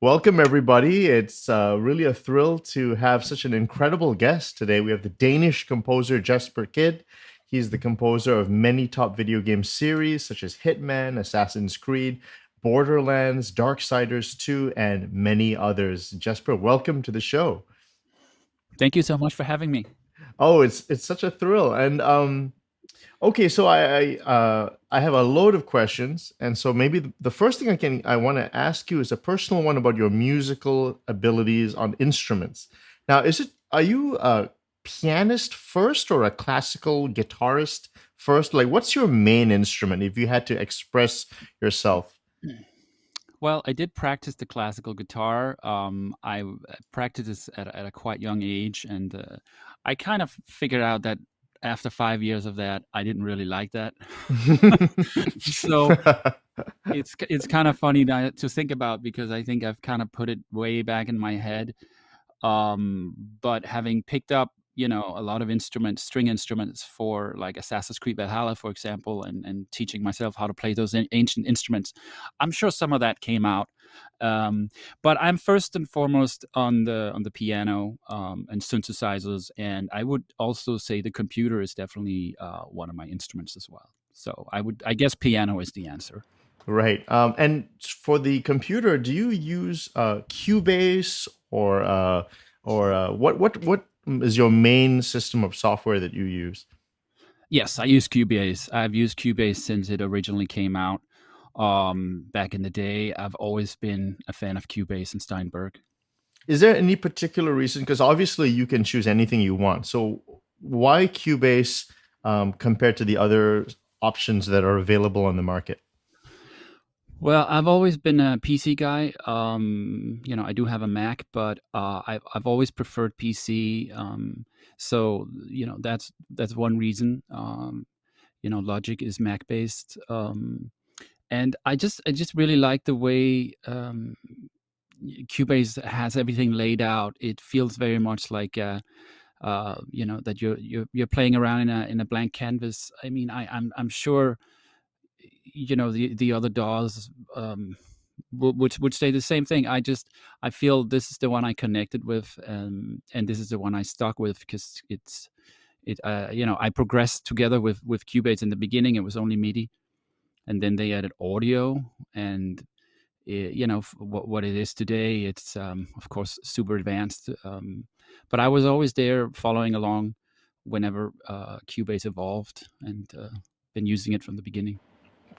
Welcome, everybody. It's really a thrill to have such an incredible guest today. We have the Danish composer Jesper Kyd. He's the composer of many top video game series such as Hitman, Assassin's Creed, Borderlands, Darksiders II, and many others. Jesper, welcome to the show. Thank you so much for having me. Oh, it's such a thrill. And okay, so I have a load of questions, and so maybe the first thing I want to ask you is a personal one about your musical abilities on instruments. Now, are you a pianist first or a classical guitarist first? Like, what's your main instrument if you had to express yourself? Well, I did practice the classical guitar. I practiced this at a quite young age, and I kind of figured out that after 5 years of that, I didn't really like that. So it's kind of funny to think about because I think I've kind of put it way back in my head. But having picked up, a lot of string instruments for like Assassin's Creed Valhalla, for example, and teaching myself how to play those ancient instruments, I'm sure some of that came out. But I'm first and foremost on the piano and synthesizers, and I would also say the computer is definitely one of my instruments as well. So I guess piano is the answer. Right. And for the computer, do you use Cubase or what is your main system of software that you use? Yes, I use Cubase. I've used Cubase since it originally came out. Back in the day, I've always been a fan of Cubase and Steinberg. Is there any particular reason? Because obviously you can choose anything you want. So why Cubase compared to the other options that are available on the market? Well, I've always been a PC guy. I do have a Mac, but I've always preferred PC. So that's one reason. Logic is Mac based, and I just really like the way Cubase has everything laid out. It feels very much like that you're playing around in a blank canvas. I mean, I'm sure the other DAWs would say the same thing. I feel this is the one I connected with, and this is the one I stuck with because I progressed together with Cubase. In the beginning it was only MIDI, and then they added audio, and what it is today, it's of course super advanced, but I was always there following along whenever Cubase evolved, and been using it from the beginning.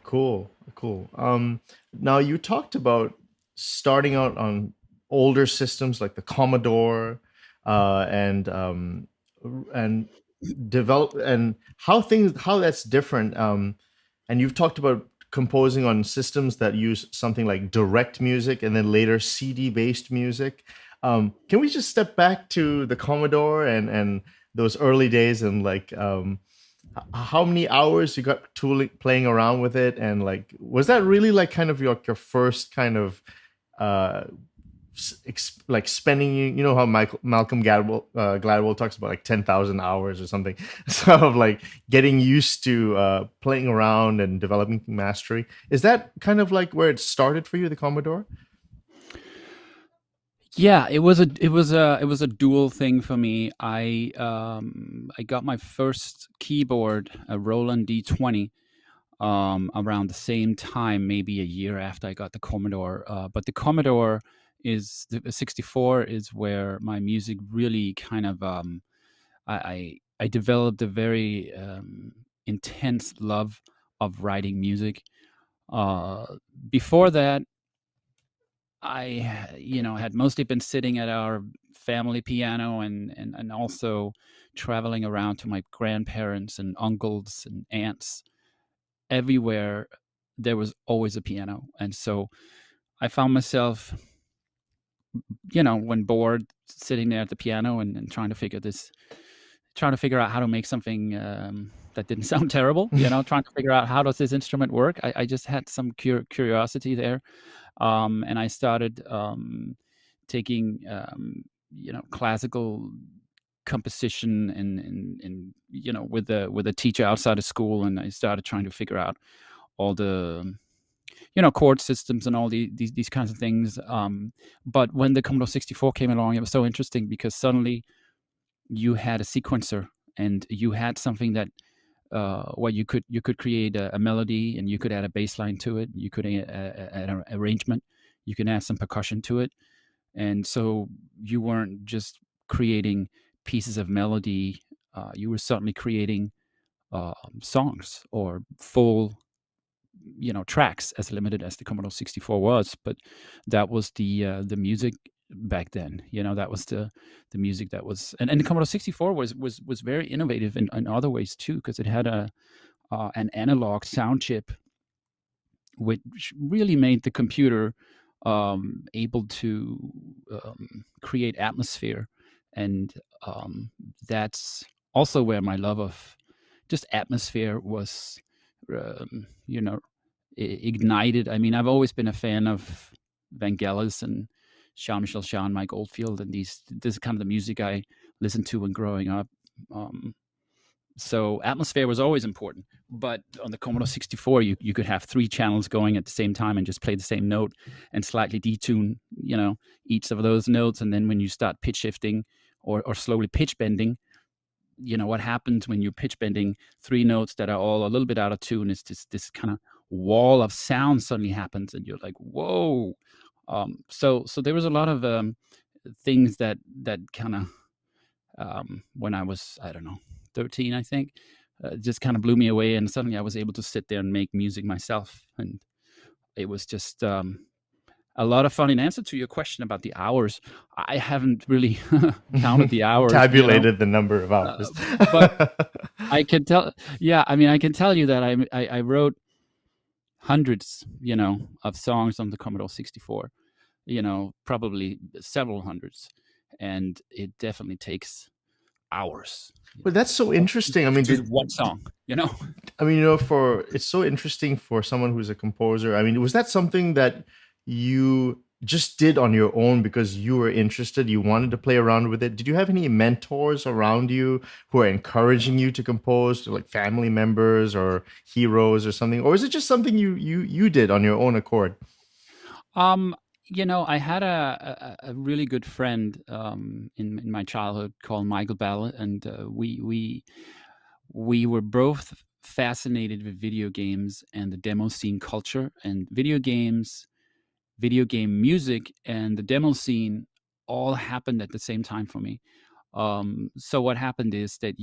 Cool, cool. Now you talked about starting out on older systems like the Commodore, and develop and how that's different. And you've talked about composing on systems that use something like direct music and then later CD based music. Can we just step back to the Commodore and those early days and like how many hours you got tooling playing around with it, and like was that really like kind of your first kind of uh like spending, you know how Malcolm Gladwell talks about like 10,000 hours or something so of like getting used to playing around and developing mastery. Is that kind of like where it started for you, the Commodore? Yeah, it was a dual thing for me. I got my first keyboard, a Roland D20, around the same time, maybe a year after I got the Commodore. But the Commodore is the 64 is where my music really kind of I developed a very intense love of writing music. Uh, Before that, I had mostly been sitting at our family piano, and also traveling around to my grandparents and uncles and aunts. Everywhere there was always a piano, and so I found myself, when bored, sitting there at the piano and trying to figure out how to make something that didn't sound terrible. Trying to figure out how does this instrument work. I just had some curiosity there, and I started taking classical composition and with a teacher outside of school, and I started trying to figure out all the chord systems and all these kinds of things. But when the Commodore 64 came along, it was so interesting because suddenly you had a sequencer and you had something that where you could create a melody, and you could add a bass line to it. You could add an arrangement. You can add some percussion to it, and so you weren't just creating pieces of melody. You were certainly creating songs or full tracks, as limited as the Commodore 64 was. But that was the music back then. That was the music that was, and the Commodore 64 was very innovative in other ways too, because it had an analog sound chip, which really made the computer able to create atmosphere. And that's also where my love of just atmosphere was you know ignited. I mean, I've always been a fan of Vangelis and Jean-Michel Jarre, Mike Oldfield, and this is kind of the music I listened to when growing up. So atmosphere was always important. But on the Commodore 64, you could have 3 channels going at the same time and just play the same note and slightly detune, each of those notes. And then when you start pitch shifting or slowly pitch bending, what happens when you're pitch bending 3 notes that are all a little bit out of tune is this kind of wall of sound suddenly happens, and you're like, whoa. So there was a lot of things that kind of when I was, I don't know, 13, I think, just kind of blew me away, and suddenly I was able to sit there and make music myself, and it was just a lot of fun. In answer to your question about the hours, I haven't really counted the hours, tabulated the number of hours, but I can tell. Yeah, I mean, I can tell you that I wrote hundreds, of songs on the Commodore 64. Probably several hundreds, and it definitely takes hours. But that's so interesting. I mean, just one song, I mean, it's so interesting for someone who's a composer. I mean, was that something that you just did on your own because you were interested, you wanted to play around with it? Did you have any mentors around you who are encouraging you to compose, like family members or heroes or something? Or is it just something you did on your own accord? I had a really good friend in my childhood called Michael Bell, and we were both fascinated with video games and the demo scene culture, and video game music, and the demo scene all happened at the same time for me. So what happened is that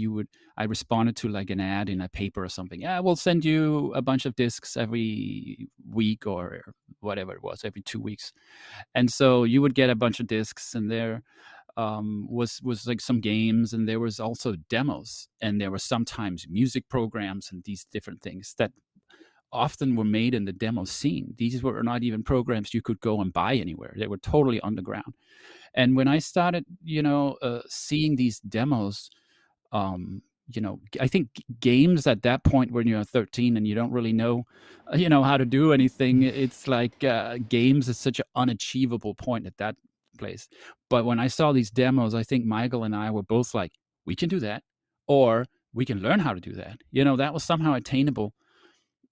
I responded to like an ad in a paper or something. Yeah, we'll send you a bunch of discs every week or whatever it was, every 2 weeks. And so you would get a bunch of discs, and there was like some games, and there was also demos, and there were sometimes music programs and these different things that often were made in the demo scene. These were not even programs you could go and buy anywhere. They were totally underground. And when I started, seeing these demos, I think games at that point when you're 13 and you don't really know, how to do anything, it's like games is such an unachievable point at that place. But when I saw these demos, I think Michael and I were both like, we can do that, or we can learn how to do that. That was somehow attainable.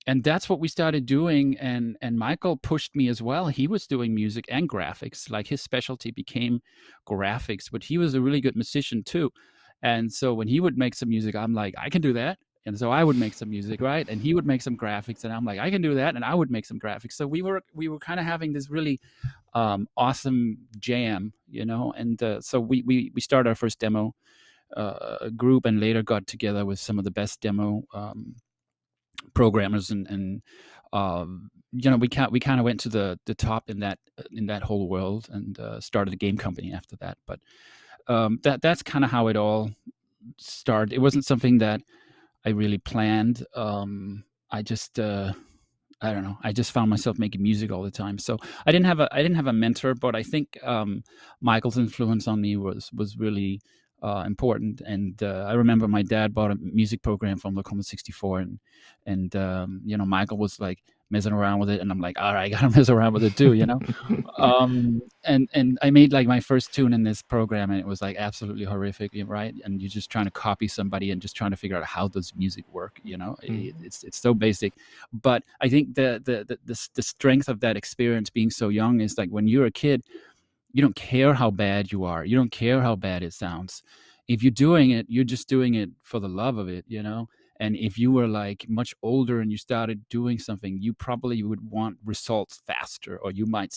And that's what we started doing. And Michael pushed me as well. He was doing music and graphics. Like, his specialty became graphics, but he was a really good musician too. And so when he would make some music, I'm like, I can do that. And so I would make some music, right? And he would make some graphics, and I'm like, I can do that. And I would make some graphics. So we were kind of having this really awesome jam, And so we started our first demo group, and later got together with some of the best demo programmers, and we kind of went to the top in that whole world, and started a game company after that. But that's kind of how it all started. It wasn't something that I really planned. I just I don't know. I just found myself making music all the time. So I didn't have a mentor, but I think Michael's influence on me was really important. And I remember my dad bought a music program from the Commodore 64, and Michael was like, messing around with it, and I'm like, all right, I gotta mess around with it too, and I made like my first tune in this program, and it was like absolutely horrific, right? And you're just trying to copy somebody and just trying to figure out how does music work, it's so basic. But I think the strength of that experience being so young is like when you're a kid, you don't care how bad you are. You don't care how bad it sounds. If you're doing it, you're just doing it for the love of it. And if you were like much older and you started doing something, you probably would want results faster, or you might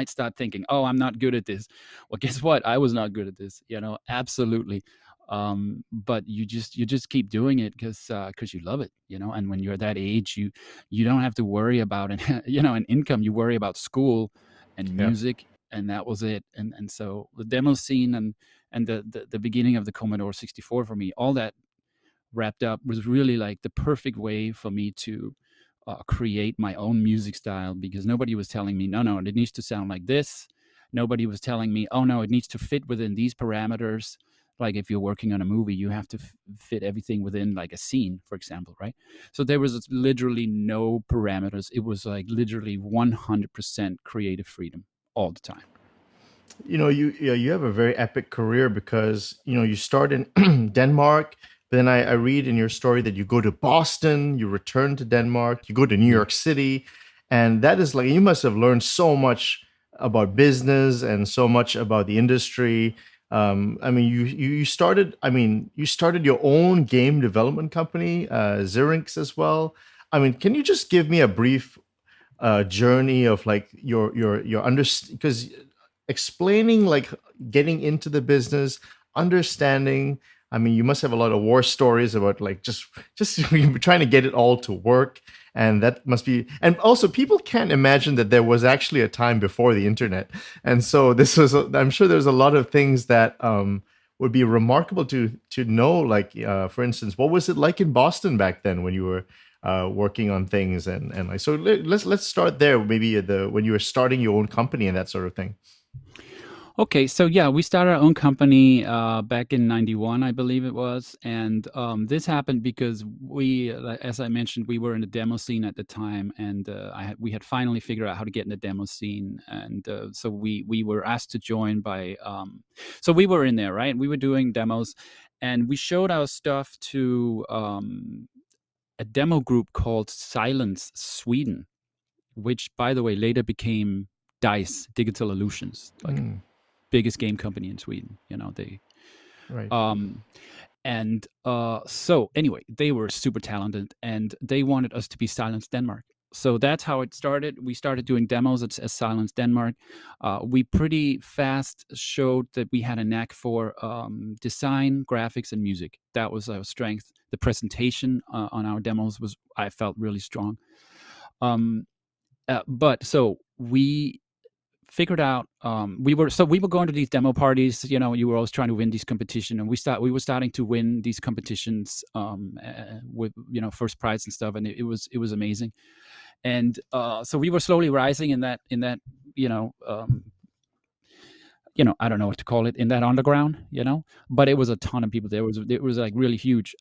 start thinking, "Oh, I'm not good at this." Well, guess what? I was not good at this. Absolutely. But you just keep doing it because you love it. And when you're that age, you don't have to worry about it. An income. You worry about school and Yeah. music, and that was it. And so the demo scene and the beginning of the Commodore 64 for me, all that wrapped up was really like the perfect way for me to create my own music style, because nobody was telling me, no, it needs to sound like this. Nobody was telling me, oh no, it needs to fit within these parameters. Like if you're working on a movie, you have to fit everything within like a scene, for example, right? So there was literally no parameters. It was like literally 100% creative freedom all the time. You have a very epic career because you start in Denmark. But then I read in your story that you go to Boston, you return to Denmark, you go to New Yeah. York City, and that is like you must have learned so much about business and so much about the industry. I mean, you started. I mean, you started your own game development company, Zyrinx, as well. I mean, can you just give me a brief journey of like your because explaining like getting into the business, understanding. I mean, you must have a lot of war stories about like just trying to get it all to work, and that must be. And also, people can't imagine that there was actually a time before the internet, and so this was. I'm sure there's a lot of things that would be remarkable to know. Like, for instance, what was it like in Boston back then when you were working on things and like so let's start there maybe when you were starting your own company and that sort of thing. Okay, so yeah, we started our own company back in '91, I believe it was, and this happened because as I mentioned, we were in the demo scene at the time, and we had finally figured out how to get in the demo scene, and so we were asked to join by. So we were in there, right? We were doing demos, and we showed our stuff to a demo group called Silence Sweden, which, by the way, later became Dice Digital Illusions, like Mm, biggest game company in Sweden. They right. um and so anyway, they were super talented and they wanted us to be Silence Denmark. So that's how it started. We started doing demos as Silence Denmark. We pretty fast showed that we had a knack for design, graphics, and music. That was our strength. The presentation on our demos was, I felt, really strong. Um, but so we figured out we were going to these demo parties. You were always trying to win these competitions, and we were starting to win these competitions with first prize and stuff, and it was amazing. And so we were slowly rising in that you know um, I don't know what to call it, in that underground. But it was a ton of people there. It was like really huge.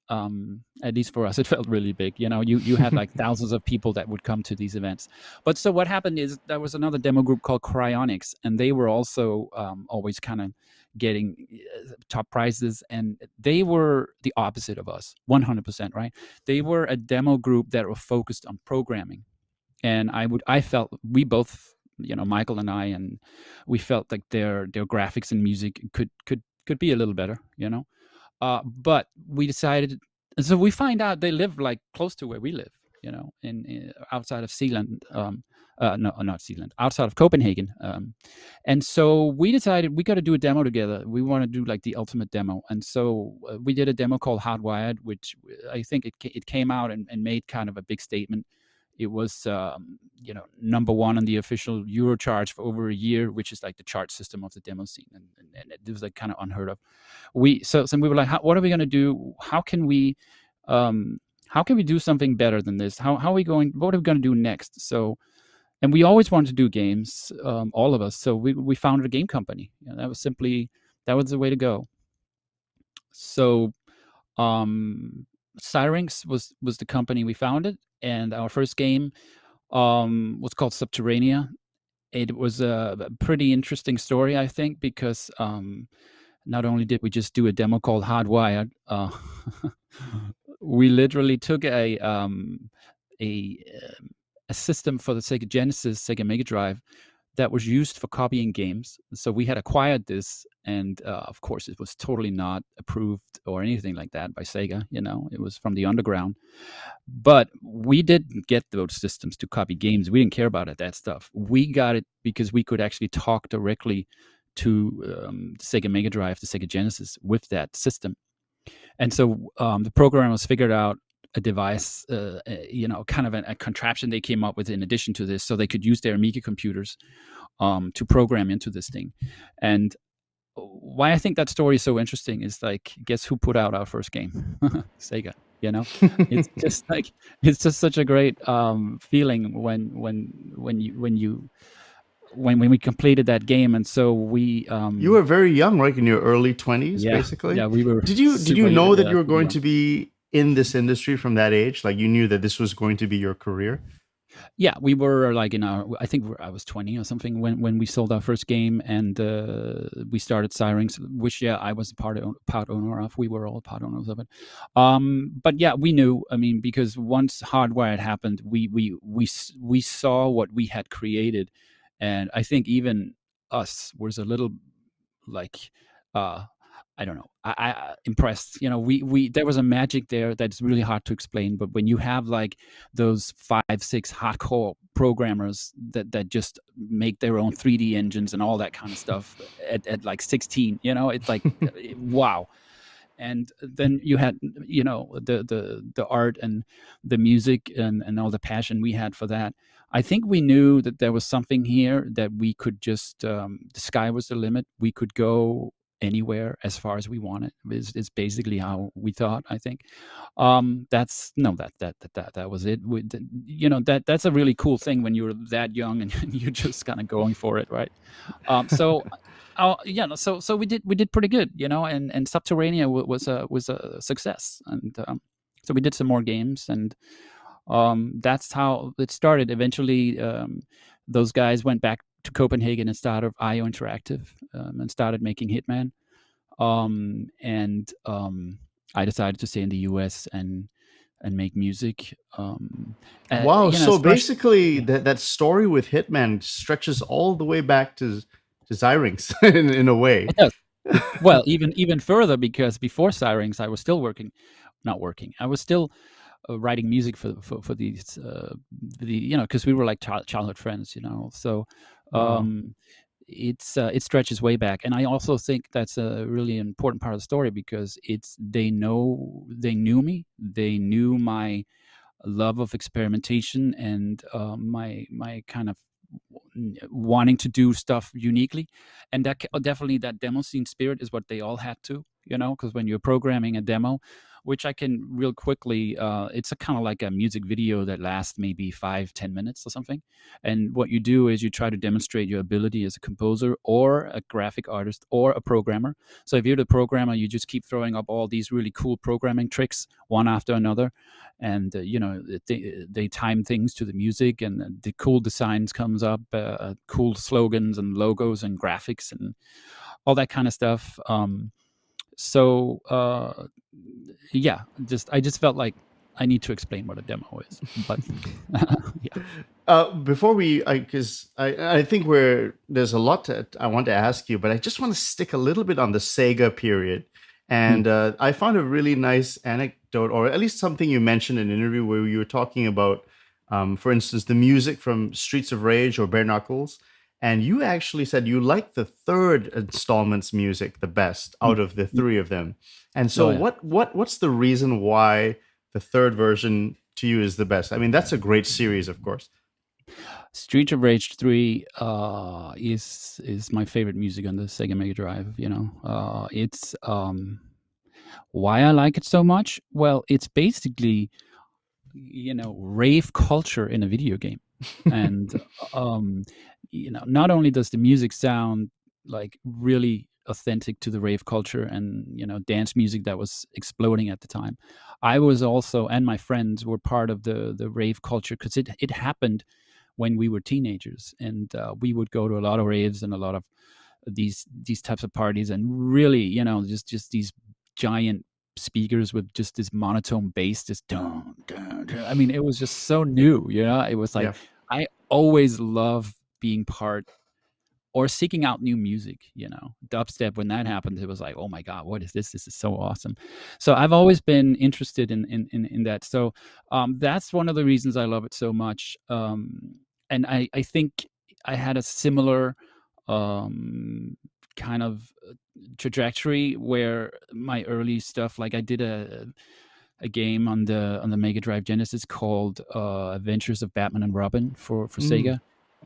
At least for us, it felt really big. You had like thousands of people that would come to these events. But so what happened is there was another demo group called Cryonics, and they were also always kind of getting top prizes, and they were the opposite of us, 100%, right? They were a demo group that were focused on programming, and I felt we both, Michael and I, and we felt like their graphics and music could be a little better. But we decided, and so we find out they live like close to where we live, in outside of Zealand. No, not Zealand, outside of Copenhagen. And so we decided we got to do a demo together. We want to do like the ultimate demo, and so we did a demo called Hardwired, which I think it came out and made kind of a big statement. It was, number one on the official Eurochart for over a year, which is like the chart system of the demo scene, and it was like kind of unheard of. So we were like, what are we going to do? How can we do something better than this? How are we going? What are we going to do next? So, and we always wanted to do games, all of us. So we founded a game company. That was the way to go. So Syrinx was the company we founded, and our first game what's called Subterranea. It was a pretty interesting story, I think, because not only did we just do a demo called Hardwired, we literally took a a system for the Sega Genesis, Sega Mega Drive, that was used for copying games. So we had acquired this, and of course, it was totally not approved or anything like that by Sega. It was from the underground. But we didn't get those systems to copy games. We didn't care about that stuff. We got it because we could actually talk directly to the Sega Mega Drive, the Sega Genesis, with that system. And so the programmers figured out a device, kind of a contraption they came up with in addition to this, so they could use their Amiga computers to program into this thing. And why I think that story is so interesting is, like, guess who put out our first game? Sega. It's just like, it's just such a great feeling when we completed that game. And so we You were very young, right? In your early 20s, yeah, basically. yeah, we were Did you super know that yeah, you were super going young. to be in this industry from that age? Like, you knew that this was going to be your career? Yeah, we were like I think I was 20 or something when we sold our first game, and we started Syrinx, which I was part owner of. We were all part owners of it. But yeah, we knew. I mean, because once Hardwired happened, we saw what we had created, and I think even us was a little like I don't know. I impressed. We there was a magic there that's really hard to explain. But when you have like those 5, 6 hardcore programmers that just make their own 3D engines and all that kind of stuff at like 16, it's like wow. And then you had the art and the music and all the passion we had for that. I think we knew that there was something here that we could just the sky was the limit. We could go anywhere as far as we wanted. Is basically how we thought, I think. That's no that was it. That's a really cool thing when you're that young and you're just kind of going for it, right? So so we did pretty good, and Subterranea was a success. And so we did some more games, and that's how it started. Eventually, those guys went back to Copenhagen and started IO Interactive, and started making Hitman. And I decided to stay in the US and make music. Wow. So Especially, basically, yeah, that story with Hitman stretches all the way back to Zyrinx in a way. it does. Well, even further, because before Syrinx, I was still not working. I was still writing music for these, because we were like childhood friends, So Wow. um, it stretches way back, and I also think that's a really important part of the story, because they knew me, they knew my love of experimentation, and my kind of wanting to do stuff uniquely. And definitely that demo scene spirit is what they all had to, because when you're programming a demo, which I can real quickly, it's a kind of like a music video that lasts maybe 5-10 minutes or something. And what you do is you try to demonstrate your ability as a composer or a graphic artist or a programmer. So if you're the programmer, you just keep throwing up all these really cool programming tricks one after another, and they time things to the music, and the cool designs comes up, cool slogans and logos and graphics and all that kind of stuff. So yeah, I just felt like I need to explain what a demo is. But yeah. Before because I think there's a lot that I want to ask you, but I just want to stick a little bit on the Sega period. Hmm. And I found a really nice anecdote, or at least something you mentioned in an interview where you were talking about, for instance, the music from Streets of Rage or Bare Knuckles. And you actually said you like the third installment's music the best Hmm. out of the three of them. And so Oh yeah. what's the reason why the third version to you is the best? I mean, that's a great series, of course. Street of Rage 3 is my favorite music on the Sega Mega Drive. It's why I like it so much. Well, it's basically rave culture in a video game. And not only does the music sound like really authentic to the rave culture and dance music that was exploding at the time. I was also, and my friends were part of the rave culture because it happened when we were teenagers, and we would go to a lot of raves and a lot of these types of parties, and really, just these giant speakers with just this monotone bass, just dun, dun, dun. I mean, it was just so new. It was like Yeah. I always love being part or seeking out new music. Dubstep, when that happened, it was like, oh my god, what is this? This is so awesome. So I've always been interested in that. So that's one of the reasons I love it so much. And I think I had a similar kind of trajectory where my early stuff, like I did a game on the Mega Drive Genesis called Adventures of Batman and Robin for Mm. Sega,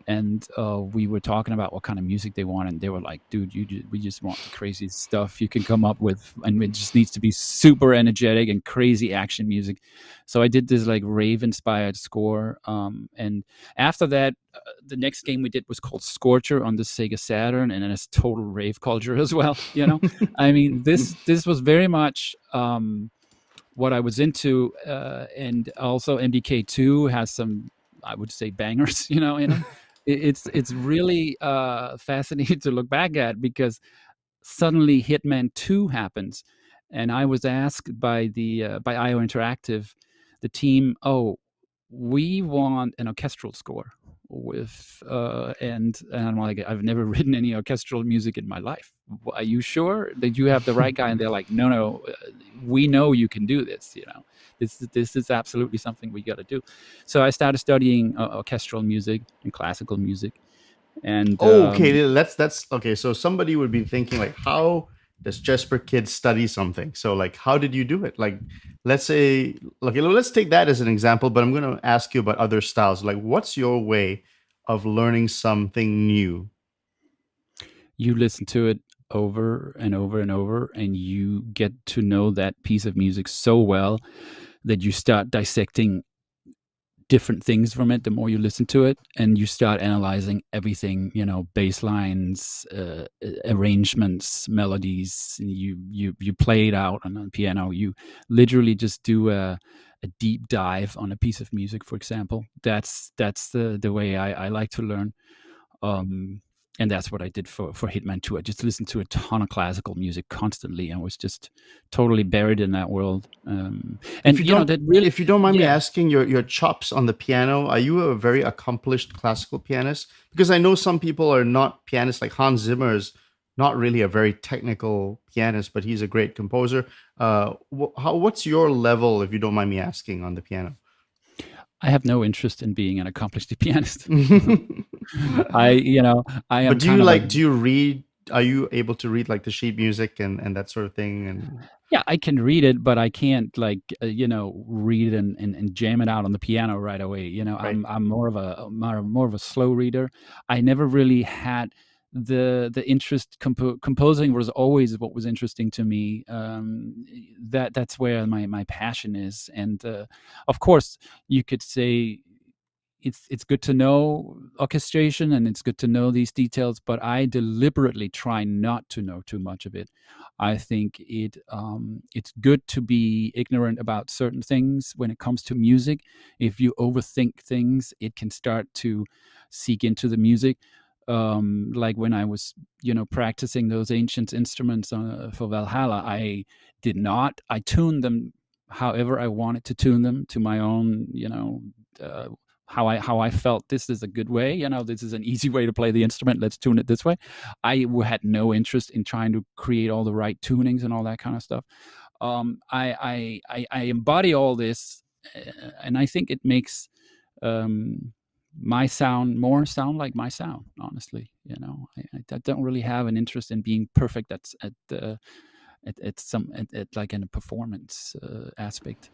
and we were talking about what kind of music they want, and they were like, "Dude, we just want the craziest stuff you can come up with, and it just needs to be super energetic and crazy action music." So I did this like rave-inspired score, and after that, the next game we did was called Scorcher on the Sega Saturn, and then it's total rave culture as well. I mean, this was very much what I was into, and also MDK2 has some, I would say, bangers, in them. It's really fascinating to look back at, because suddenly Hitman 2 happens, and I was asked by IO Interactive, the team, "Oh, we want an orchestral score with," and I'm like, "I've never written any orchestral music in my life. Are you sure that you have the right guy?" And they're like, "No, no, we know you can do this. This is absolutely something we got to do." So I started studying orchestral music and classical music, and Oh, okay. That's okay. So somebody would be thinking like, how does Jesper Kyd study something? So like, how did you do it? Like, let's say, okay, let's take that as an example. But I'm going to ask you about other styles. Like, what's your way of learning something new? you listen to it over and over and over, and you get to know that piece of music so well that you start dissecting different things from it the more you listen to it, and you start analyzing everything, bass lines, arrangements, melodies. You play it out on the piano. You literally just do a deep dive on a piece of music, for example. That's the way I like to learn. um, and that's what I did for Hitman 2. I just listened to a ton of classical music constantly and was just totally buried in that world. If And you don't, that really, if you don't mind me yeah. asking, your chops on the piano, are you a very accomplished classical pianist? Because I know some people are not pianists. Like Hans Zimmer is not really a very technical pianist, but he's a great composer. What's your level, if you don't mind me asking, on the piano? I have no interest in being an accomplished pianist. I, But I am do you kind of a, like? Do you read? Are you able to read like the sheet music and that sort of thing? And yeah, I can read it, but I can't like, read it and jam it out on the piano right away. right. I'm more of a slow reader. I never really had the interest. Composing was always what was interesting to me. That's where my passion is, and of course, you could say it's good to know orchestration and it's good to know these details, but I deliberately try not to know too much of it. I think it's good to be ignorant about certain things when it comes to music. If you overthink things, it can start to seek into the music. Like when I was, practicing those ancient instruments for Valhalla, I tuned them however I wanted to tune them to my own, uh, how I felt this is a good way. This is an easy way to play the instrument. Let's tune it this way. Had no interest in trying to create all the right tunings and all that kind of stuff. I embody all this, and I think it makes my sound more sound like my sound. Honestly, I don't really have an interest in being perfect. That's at like in a performance aspect.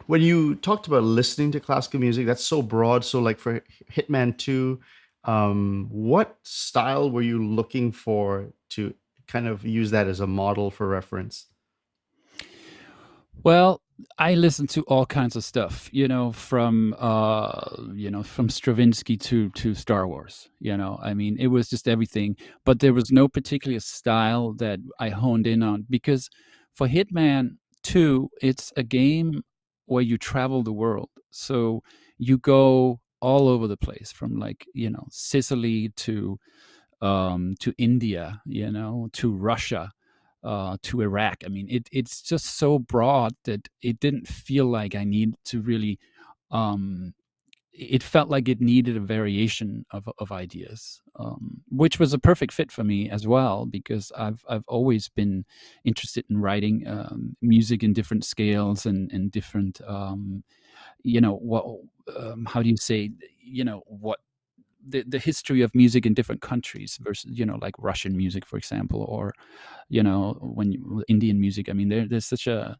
When you talked about listening to classical music, that's so broad. So, like for Hitman 2, what style were you looking for to kind of use that as a model for reference? Well, I listen to all kinds of stuff, from Stravinsky to Star Wars. I mean, it was just everything. But there was no particular style that I honed in on because for Hitman 2, it's a game where you travel the world. So you go all over the place from like, Sicily to India, to Russia, to Iraq. I mean, it's just so broad that it didn't feel like I needed to really. Um, it felt like it needed a variation of ideas, which was a perfect fit for me as well because I've always been interested in writing music in different scales and different what how do you say what the history of music in different countries versus like Russian music, for example, or Indian music. I mean, there's such a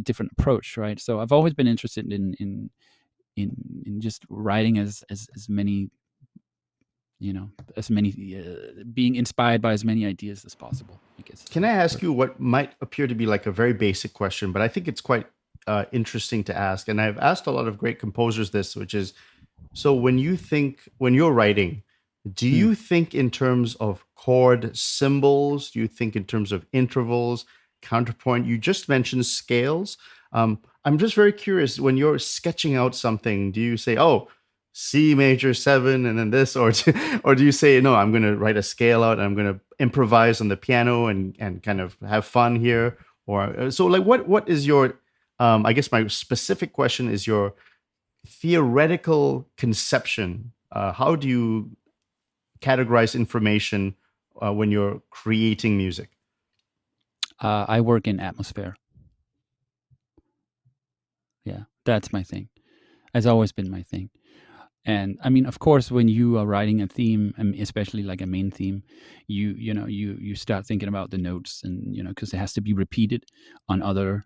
different approach, right? So I've always been interested in just writing as many as many being inspired by as many ideas as possible. I guess is Can I the ask you perfect. what might appear to be like a very basic question, but I think it's quite interesting to ask. And I've asked a lot of great composers this, which is, so when you're writing, do Hmm. you think in terms of chord symbols? Do you think in terms of intervals, counterpoint? You just mentioned scales. I'm just very curious, when you're sketching out something, do you say, oh, C major seven and then this, or or do you say, no, I'm going to write a scale out and I'm going to improvise on the piano and kind of have fun here? Or so like what is your I guess my specific question is your theoretical conception. How do you categorize information when you're creating music? I work in atmosphere. Yeah, that's my thing. Has always been my thing. And I mean, of course, when you are writing a theme, especially like a main theme, you start thinking about the notes, and because it has to be repeated on other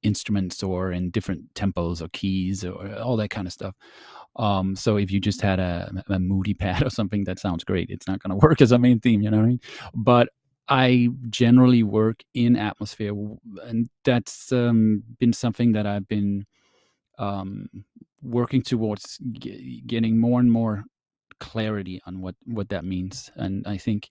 instruments or in different tempos or keys or all that kind of stuff. So if you just had a moody pad or something, that sounds great. It's not going to work as a main theme, you know what I mean? But I generally work in atmosphere, and that's been something that I've been um, working towards getting more and more clarity on what that means. And I think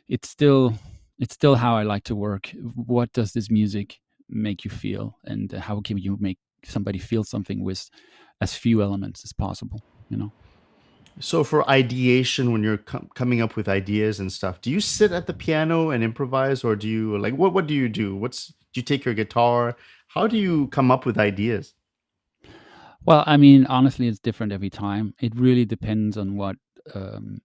it's still it's still how I like to work. What does this music make you feel, and how can you make somebody feel something with as few elements as possible? You know. So for ideation, when you're coming up with ideas and stuff, do you sit at the piano and improvise, or do you like what do you do? Do you take your guitar? How do you come up with ideas? Well, I mean, honestly, it's different every time. It really depends on um,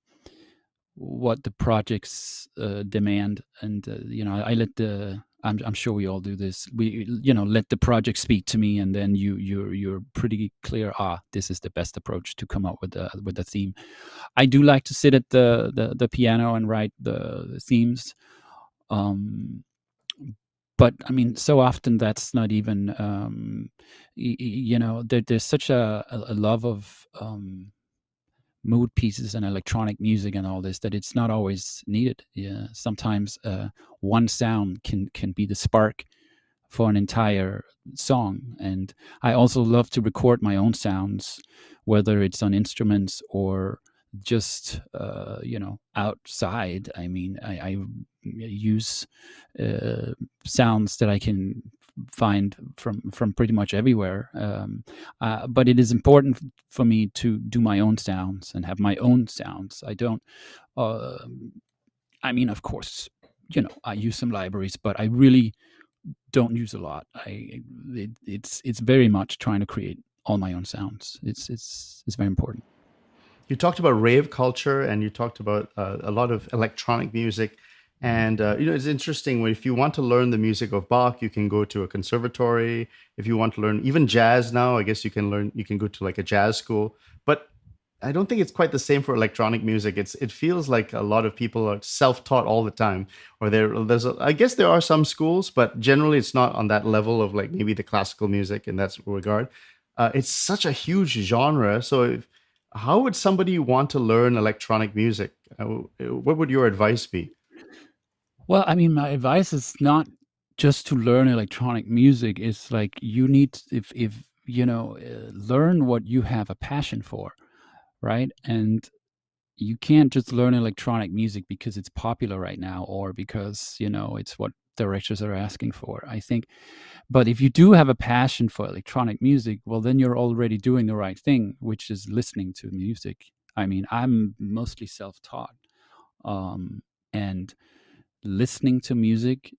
what the projects demand, and I let the. I'm sure we all do this. We let the project speak to me, and then you're pretty clear. This is the best approach to come up with the theme. I do like to sit at the piano and write the themes. Um, but I mean, so often that's not even there's such a love of mood pieces and electronic music and all this that it's not always needed. Yeah, sometimes one sound can be the spark for an entire song. And I also love to record my own sounds, whether it's on instruments or just outside. I mean, I use uh, sounds that I can find from pretty much everywhere. But it is important for me to do my own sounds and have my own sounds. I don't. Uh, I mean, of course, I use some libraries, but I really don't use a lot. It's very much trying to create all my own sounds. It's very important. You talked about rave culture and you talked about a lot of electronic music. And it's interesting when if you want to learn the music of Bach, you can go to a conservatory. If you want to learn even jazz now, I guess you can go to like a jazz school. But I don't think it's quite the same for electronic music. It feels like a lot of people are self-taught all the time, or I guess there are some schools, but generally it's not on that level of like maybe the classical music in that regard. It's such a huge genre. So how would somebody want to learn electronic music? What would your advice be? Well, I mean, my advice is not. just to learn electronic music is like you need, if learn what you have a passion for, right? And you can't just learn electronic music because it's popular right now, or because it's what directors are asking for, I think. But if you do have a passion for electronic music, well, then you're already doing the right thing, which is listening to music. I mean, I'm mostly self-taught, and listening to music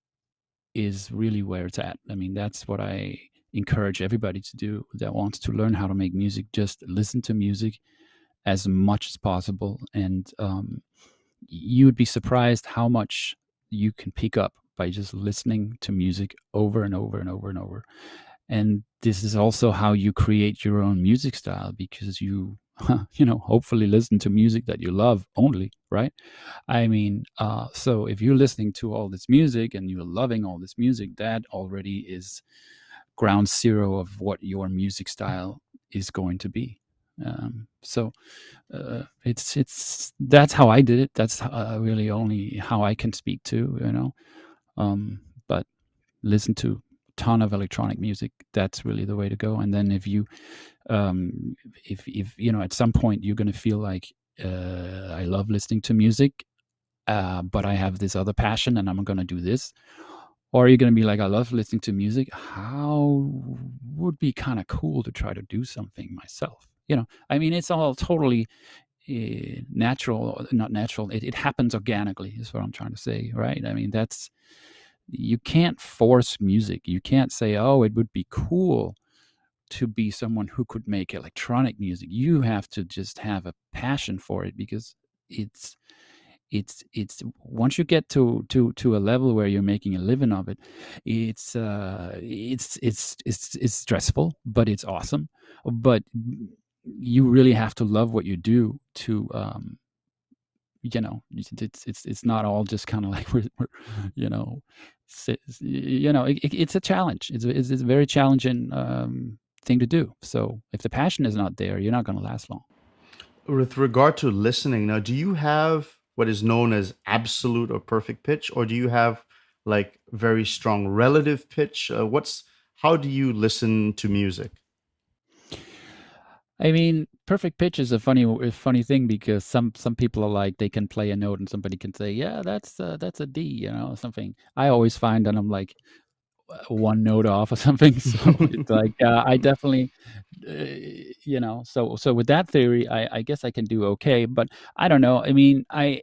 is really where it's at. I mean, that's what I encourage everybody to do that wants to learn how to make music. Just listen to music as much as possible, and you would be surprised how much you can pick up by just listening to music over and over and over and over. And this is also how you create your own music style, because you hopefully listen to music that you love only, right? I mean, so if you're listening to all this music and you're loving all this music, that already is ground zero of what your music style is going to be. So it's that's how I did it. That's really only how I can speak to. But listen to a ton of electronic music. That's really the way to go. And then if at some point you're going to feel like, I love listening to music, but I have this other passion and I'm going to do this. Or you're going to be like, I love listening to music. How would be kind of cool to try to do something myself? I mean, it's all totally natural, not natural. It happens organically, is what I'm trying to say, right? I mean, you can't force music. You can't say, oh, it would be cool to be someone who could make electronic music. You have to just have a passion for it, because it's once you get to a level where you're making a living of it, it's stressful, but it's awesome. But you really have to love what you do to it's not all just kind of like we're you know it's a challenge. It's a very challenging thing to do. So if the passion is not there, you're not going to last long. With regard to listening, now, do you have what is known as absolute or perfect pitch, or do you have like very strong relative pitch? How do you listen to music? I mean, perfect pitch is a funny thing, because some people are like, they can play a note and somebody can say, yeah, that's a D, something. I always find that I'm like one note off or something. So it's like, I definitely, so with that theory, I guess I can do okay. But I don't know. I mean, I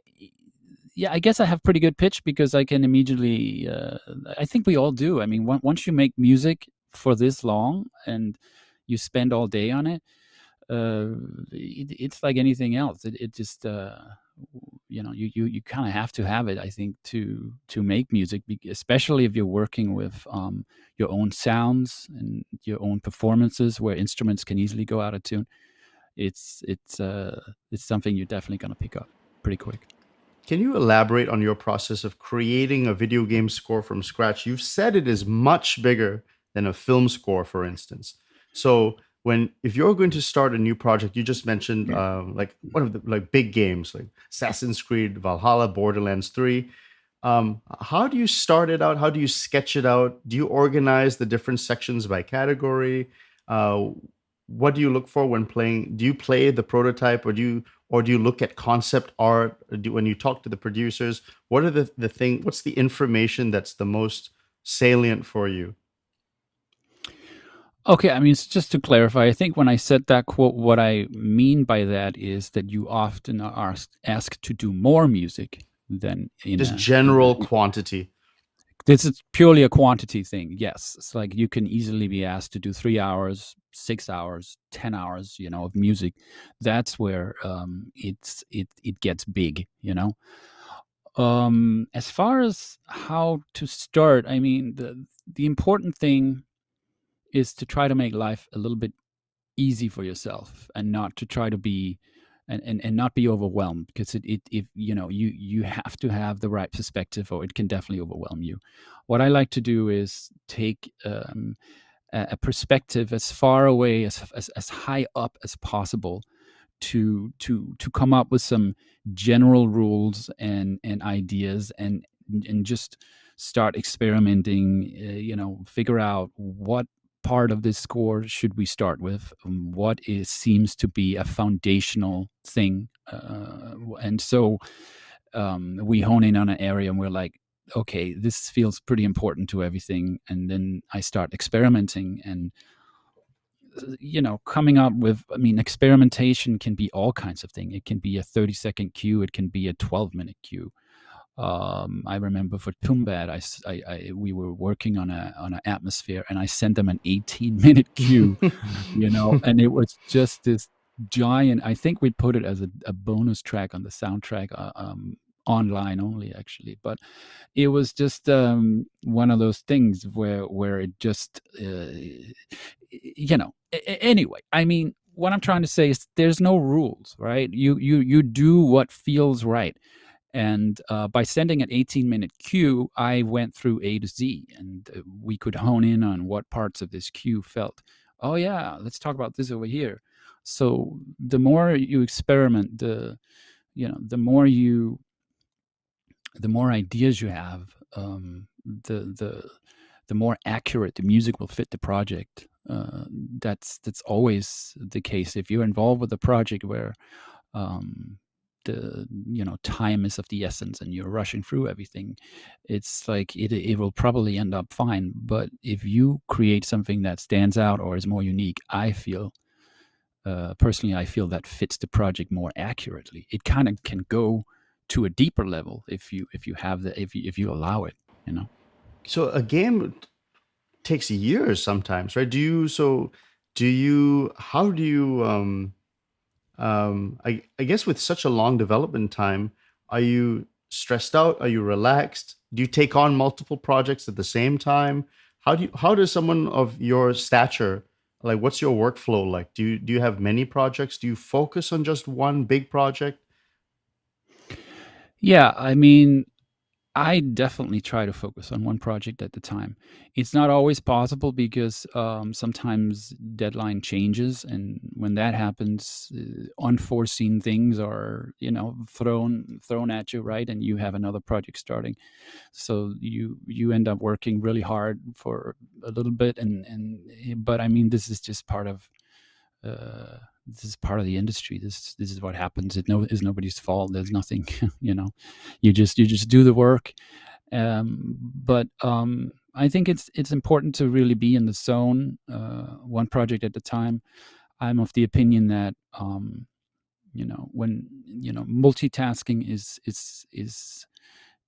guess I have pretty good pitch, because I can immediately, I think we all do. I mean, once you make music for this long and you spend all day on it, it's like anything else. It just, you kind of have to have it, I think, to make music, especially if you're working with your own sounds and your own performances, where instruments can easily go out of tune. It's something you're definitely going to pick up pretty quick. Can you elaborate on your process of creating a video game score from scratch? You've said it is much bigger than a film score, for instance. So if you're going to start a new project, you just mentioned like one of the like big games like Assassin's Creed Valhalla, Borderlands 3. How do you start it out? How do you sketch it out? Do you organize the different sections by category? What do you look for when playing? Do you play the prototype, or do you look at concept art? When you talk to the producers, what are the thing? What's the information that's the most salient for you? Okay, I mean, just to clarify, I think when I said that quote, what I mean by that is that you often are asked to do more music than Just general quantity. This is purely a quantity thing. Yes, it's like you can easily be asked to do 3 hours, 6 hours, 10 hours, of music. That's where it gets big. As far as how to start, I mean, the important thing is to try to make life a little bit easy for yourself, and not to try to be and not be overwhelmed, because if you have to have the right perspective, or it can definitely overwhelm you. What I like to do is take a perspective as far away, as high up as possible, to come up with some general rules and ideas, and and just start experimenting. Figure out what part of this score should we start with, what is seems to be a foundational thing, and so we hone in on an area and we're like, okay, this feels pretty important to everything, and then I start experimenting and coming up with, I mean, experimentation can be all kinds of things. It can be a 30-second cue, it can be a 12-minute cue. I remember for Tumbad, we were working on an atmosphere, and I sent them an 18-minute cue, and it was just this giant. I think we put it as a bonus track on the soundtrack, online only, actually, but it was just one of those things where it just anyway, I mean, what I'm trying to say is there's no rules, right? You do what feels right. And by sending an 18-minute cue, I went through A to Z, and we could hone in on what parts of this cue felt, oh yeah, let's talk about this over here. So the more you experiment, the more ideas you have, the more accurate the music will fit the project. That's always the case. If you're involved with a project where the time is of the essence and you're rushing through everything, it's like it will probably end up fine. But if you create something that stands out or is more unique, I feel personally, I feel that fits the project more accurately. It kind of can go to a deeper level if you allow it. So a game takes years sometimes, right? How do you I guess with such a long development time, are you stressed out? Are you relaxed? Do you take on multiple projects at the same time? How does someone of your stature, like, what's your workflow like? Do you have many projects? Do you focus on just one big project? Yeah, I mean, I definitely try to focus on one project at the time. It's not always possible because sometimes deadline changes, and when that happens, unforeseen things are thrown at you, right? And you have another project starting, so you end up working really hard for a little bit, but I mean, this is just part of. This is part of the industry. This is what happens. It is nobody's fault. There's nothing, you just do the work. But I think it's important to really be in the zone, one project at a time. I'm of the opinion that when multitasking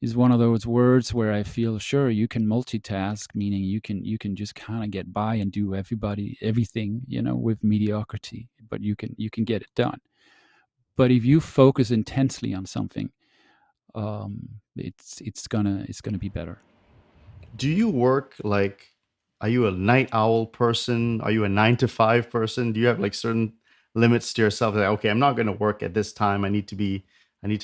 is one of those words where I feel sure you can multitask, meaning you can just kind of get by and do everything, with mediocrity, but you can get it done. But if you focus intensely on something, it's gonna be better. Do you work like, are you a night owl person? Are you a 9 to 5 person? Do you have like certain limits to yourself? Like, okay, I'm not going to work at this time. I need to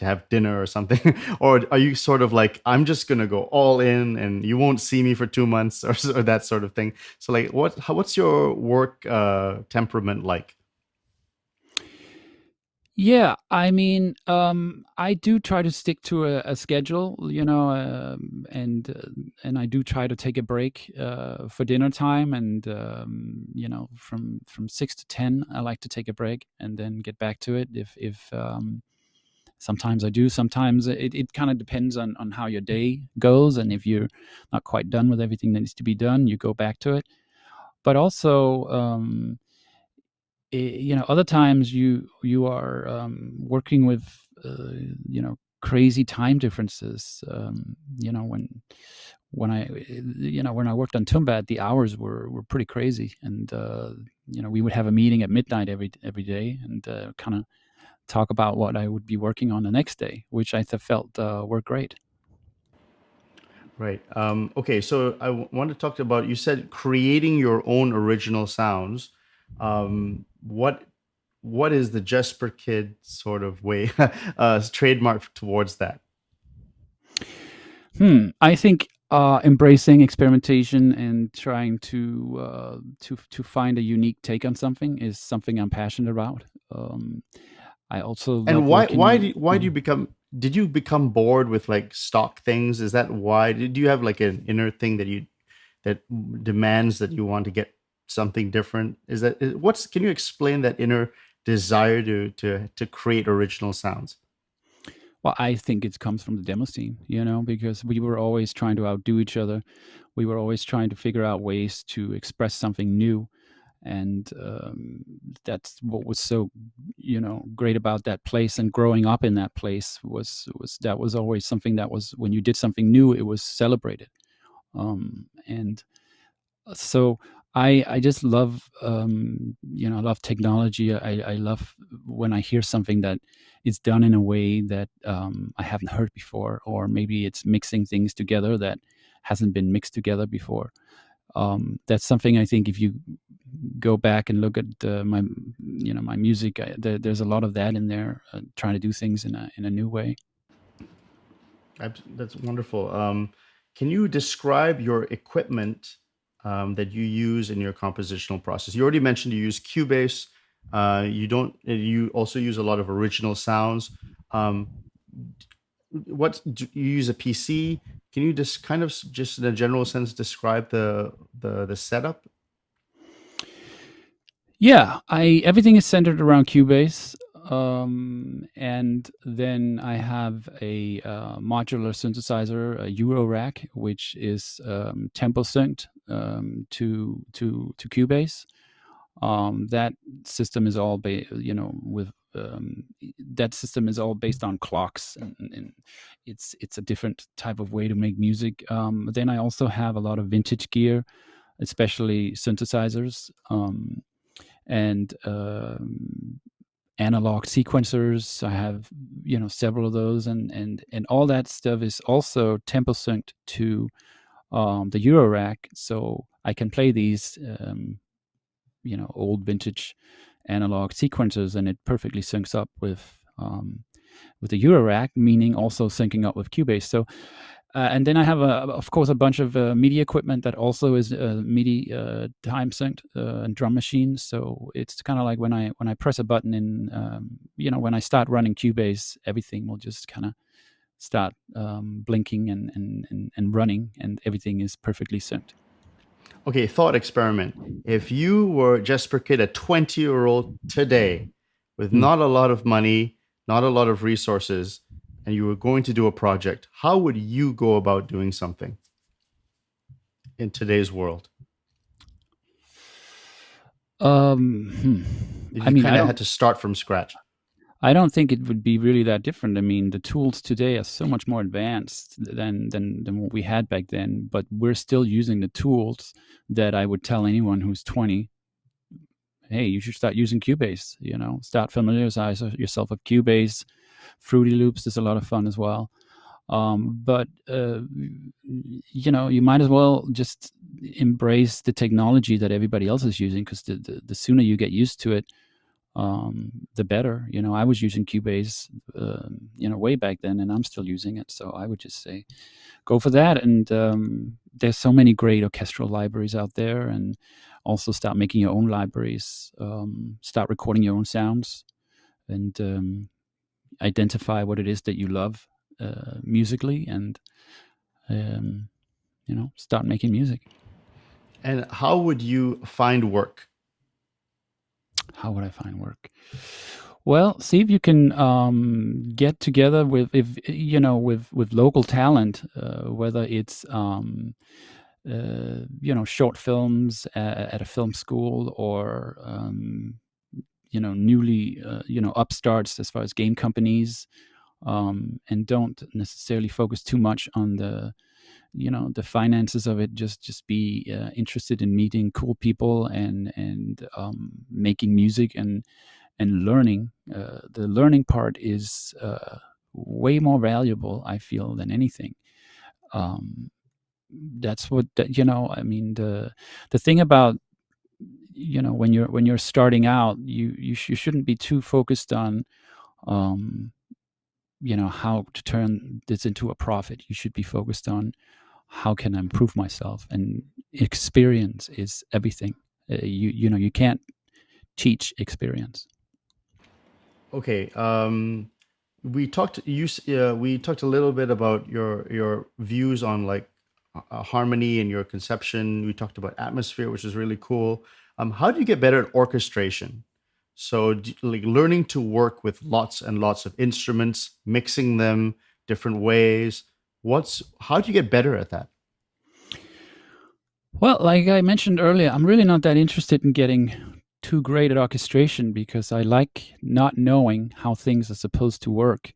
have dinner or something. Or are you sort of like, I'm just going to go all in and you won't see me for 2 months, or that sort of thing? So like, what's your work temperament like? Yeah, I mean, I do try to stick to a schedule, and I do try to take a break for dinner time, and from 6 to 10, I like to take a break and then get back to it. If sometimes I do, sometimes it kind of depends on how your day goes, and if you're not quite done with everything that needs to be done, you go back to it. But also, other times you are working with crazy time differences. When I worked on Tumbad, the hours were pretty crazy, and we would have a meeting at midnight every day, and kind of talk about what I would be working on the next day, which I felt worked great. Right. Okay. So want to talk about, you said creating your own original sounds. What is the Jesper Kyd sort of way, trademark towards that? I think embracing experimentation and trying to find a unique take on something is something I'm passionate about. I also And love working. why do you become did you become bored with like stock things? Is that why? Do you have like an inner thing that demands that you want to get something different? What's can you explain that inner desire to create original sounds? Well, I think it comes from the demo scene, because we were always trying to outdo each other. We were always trying to figure out ways to express something new, and that's what was so great about that place. And growing up in that place was always something that was, when you did something new, it was celebrated. And so I just love, I love technology. I love when I hear something that is done in a way that I haven't heard before, or maybe it's mixing things together that hasn't been mixed together before. That's something I think if you go back and look at my music, there's a lot of that in there, trying to do things in a new way. That's wonderful. Can you describe your equipment that you use in your compositional process? You already mentioned you use Cubase. You don't. You also use a lot of original sounds. Um, what do you use a PC? Can you just kind of just in a general sense describe the setup? Yeah, I everything is centered around Cubase, and then I have a modular synthesizer, a Euro rack, which is tempo synced to Cubase. That system is all with that system is all based on clocks, and it's a different type of way to make music. Then I also have a lot of vintage gear, especially synthesizers. And analog sequencers. I have several of those, and all that stuff is also tempo synced to the Euro rack, so I can play these old vintage analog sequencers, and it perfectly syncs up with the Euro rack, meaning also syncing up with Cubase. So and then I have, of course, a bunch of MIDI equipment that also is MIDI time synced, and drum machines. So it's kind of like when I press a button in, when I start running Cubase, everything will just kind of start blinking and running, and everything is perfectly synced. Okay, thought experiment. If you were Jesper Kyd, a 20-year-old today, with Hmm. not a lot of money, not a lot of resources, and you were going to do a project, how would you go about doing something in today's world? If I you mean, kind of had to start from scratch. I don't think it would be really that different. I mean, the tools today are so much more advanced than what we had back then, but we're still using the tools that I would tell anyone who's 20, hey, you should start using Cubase, start familiarize yourself with Cubase. Fruity Loops is a lot of fun as well. But you might as well just embrace the technology that everybody else is using, because the sooner you get used to it, the better. I was using Cubase, way back then, and I'm still using it. So I would just say, go for that. And there's so many great orchestral libraries out there, and also start making your own libraries. Start recording your own sounds, and identify what it is that you love musically, and um, start making music. And how would you find work? How would I find work? Well, see if you can get together with local talent, whether it's short films at a film school, or newly upstarts as far as game companies, and don't necessarily focus too much on the finances of it. Just be interested in meeting cool people, and making music, and learning. The learning part is way more valuable, I feel, than anything. um, that's what I mean, the thing about, when you're starting out, you shouldn't be too focused on um, how to turn this into a profit. You should be focused on, how can I improve myself? And experience is everything. You can't teach experience. Okay. we talked a little bit about your views on like harmony and your conception. We talked about atmosphere, which is really cool. How do you get better at orchestration? So like learning to work with lots and lots of instruments, mixing them different ways. What's how do you get better at that? Well, like I mentioned earlier, I'm really not that interested in getting too great at orchestration because I like not knowing how things are supposed to work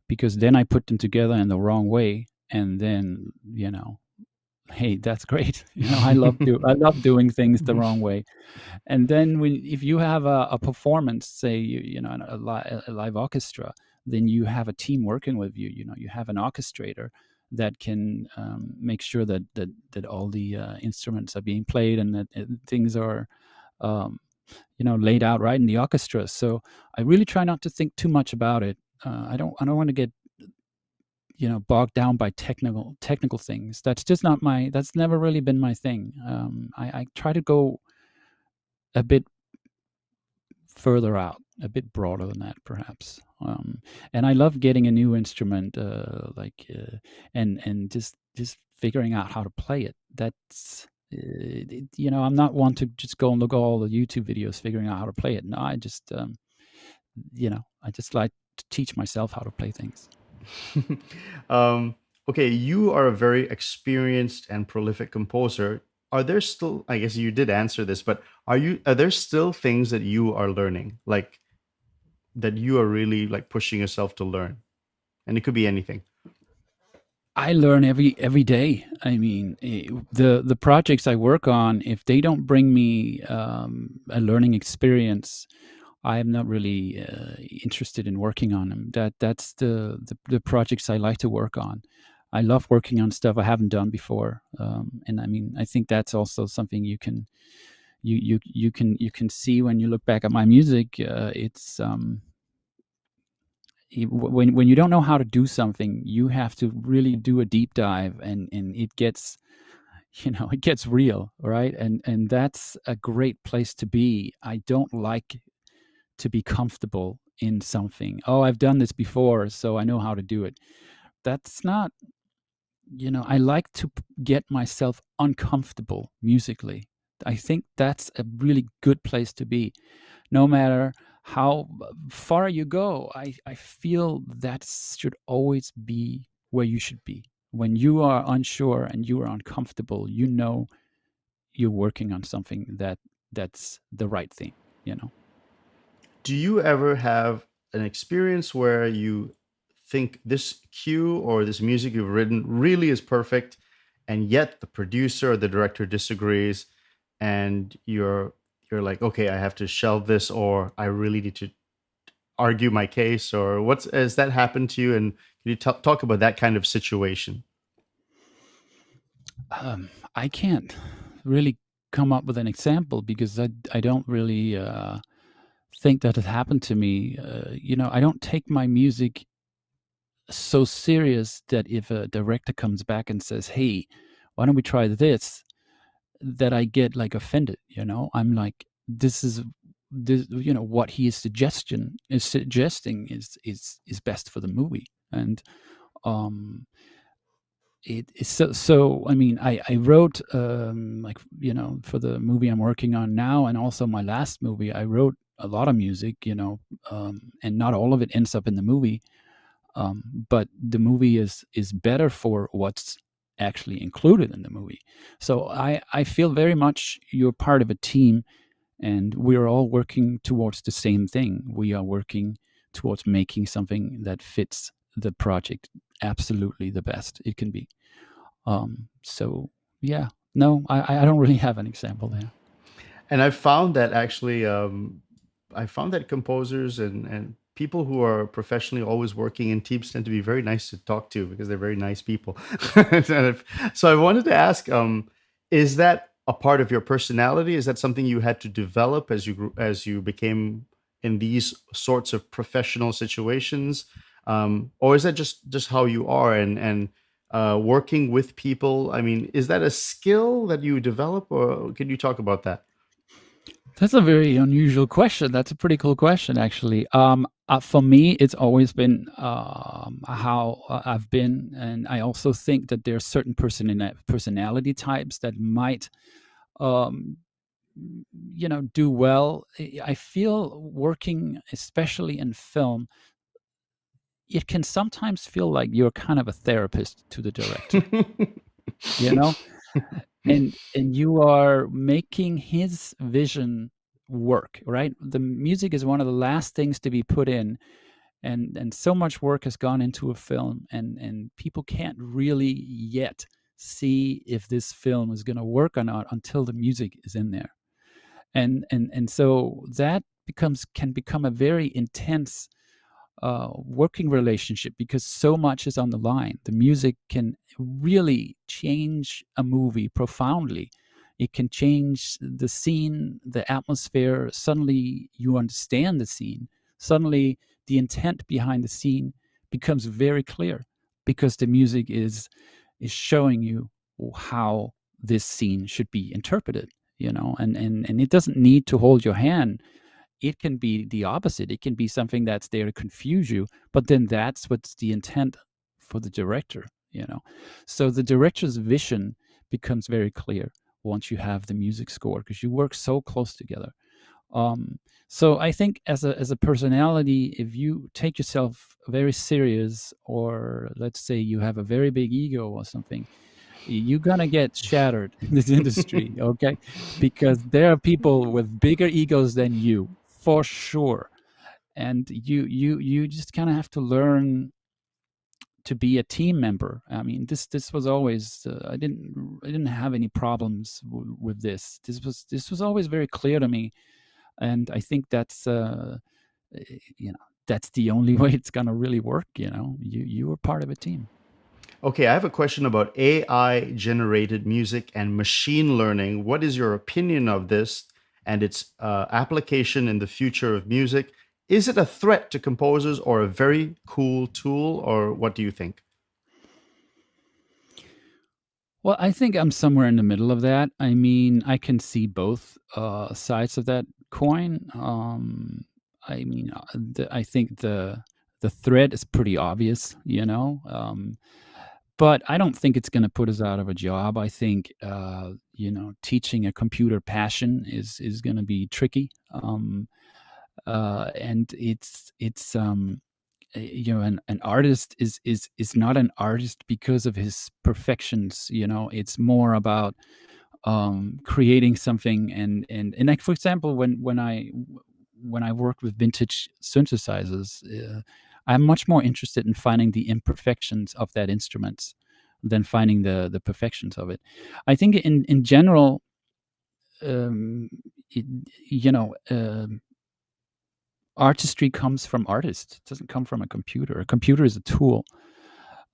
because then I put them together in the wrong way and then, hey, that's great. I love doing things the wrong way. And then when if you have a performance, say a live orchestra, then you have a team working with you. You have an orchestrator that can make sure that all the instruments are being played and that things are um, laid out right in the orchestra. So I really try not to think too much about it. I don't want to get bogged down by technical things. That's just not my. That's never really been my thing. I try to go a bit further out, a bit broader than that, perhaps. And I love getting a new instrument, and just figuring out how to play it. That's I'm not one to just go and look at all the YouTube videos figuring out how to play it. No, I just like to teach myself how to play things. um, okay, you are a very experienced and prolific composer. Are there still, I guess you did answer this, but are there still things that you are learning, like that you are really like pushing yourself to learn? And it could be anything. I learn every day. I mean, the projects I work on, if they don't bring me a learning experience, I am not really interested in working on them. That's the projects I like to work on. I love working on stuff I haven't done before, and I mean, I think that's also something you can see when you look back at my music. It's when you don't know how to do something, you have to really do a deep dive, and it gets it gets real, right? And that's a great place to be. I don't like to be comfortable in something. Oh, I've done this before, so I know how to do it. That's not, I like to get myself uncomfortable musically. I think that's a really good place to be. No matter how far you go, I feel that should always be where you should be. When you are unsure and you are uncomfortable, you're working on something that's the right thing, you know. Do you ever have an experience where you think this cue or this music you've written really is perfect, and yet the producer or the director disagrees, and you're like, okay, I have to shelve this, or I really need to argue my case, or what's has that happened to you? And can you talk about that kind of situation? I can't really come up with an example because I don't really think that has happened to me. I don't take my music so serious that if a director comes back and says, "Hey, why don't we try this?" that I get like offended. I'm like, this. What he is suggesting is best for the movie, and um, it is so. I mean, I wrote like for the movie I'm working on now, and also my last movie, I wrote a lot of music. And not all of it ends up in the movie, but the movie is better for what's actually included in the movie. So I feel very much you're part of a team, and we're all working towards the same thing. We are working towards making something that fits the project absolutely the best it can be. So yeah, no, I don't really have an example there. And I found that actually, I found that composers and people who are professionally always working in teams tend to be very nice to talk to because they're very nice people. So I wanted to ask, is that a part of your personality? Is that something you had to develop as as you became in these sorts of professional situations, or is that just how you are? And working with people, I mean, is that a skill that you develop, or can you talk about that? That's a very unusual question. That's a pretty cool question, actually. For me, it's always been how I've been, and I also think that there are certain personality types that might, um, do well. I feel working, especially in film, it can sometimes feel like you're kind of a therapist to the director. You know, and you are making his vision work, right? The music is one of the last things to be put in, and so much work has gone into a film, and people can't really yet see if this film is going to work or not until the music is in there. And so that becomes can become a very intense working relationship because so much is on the line. The music can really change a movie profoundly. It can change the scene, the atmosphere. Suddenly, you understand the scene. Suddenly, the intent behind the scene becomes very clear because the music is showing you how this scene should be interpreted. And it doesn't need to hold your hand. It can be the opposite. It can be something that's there to confuse you, but then that's what's the intent for the director. So the director's vision becomes very clear once you have the music score because you work so close together. So I think as a personality, if you take yourself very serious, or let's say you have a very big ego or something, you're gonna get shattered in this industry, okay? Because there are people with bigger egos than you, for sure, and you just kind of have to learn to be a team member. I mean, this was always I didn't have any problems with this. This was always very clear to me, and I think that's the only way it's gonna really work. You were part of a team. Okay, I have a question about AI generated music and machine learning. What is your opinion of this and its application in the future of music? Is it a threat to composers or a very cool tool, or what do you think? Well, I think I'm somewhere in the middle of that. I mean, I can see both sides of that coin. I mean, I think the threat is pretty obvious, but I don't think it's going to put us out of a job. I think teaching a computer passion is going to be tricky, and an artist is not an artist because of his perfections. It's more about creating something, and like, for example, when I work with vintage synthesizers, I'm much more interested in finding the imperfections of that instrument than finding the perfections of it. I think in general, um, it, you know artistry comes from artists. It doesn't come from a computer. A computer is a tool.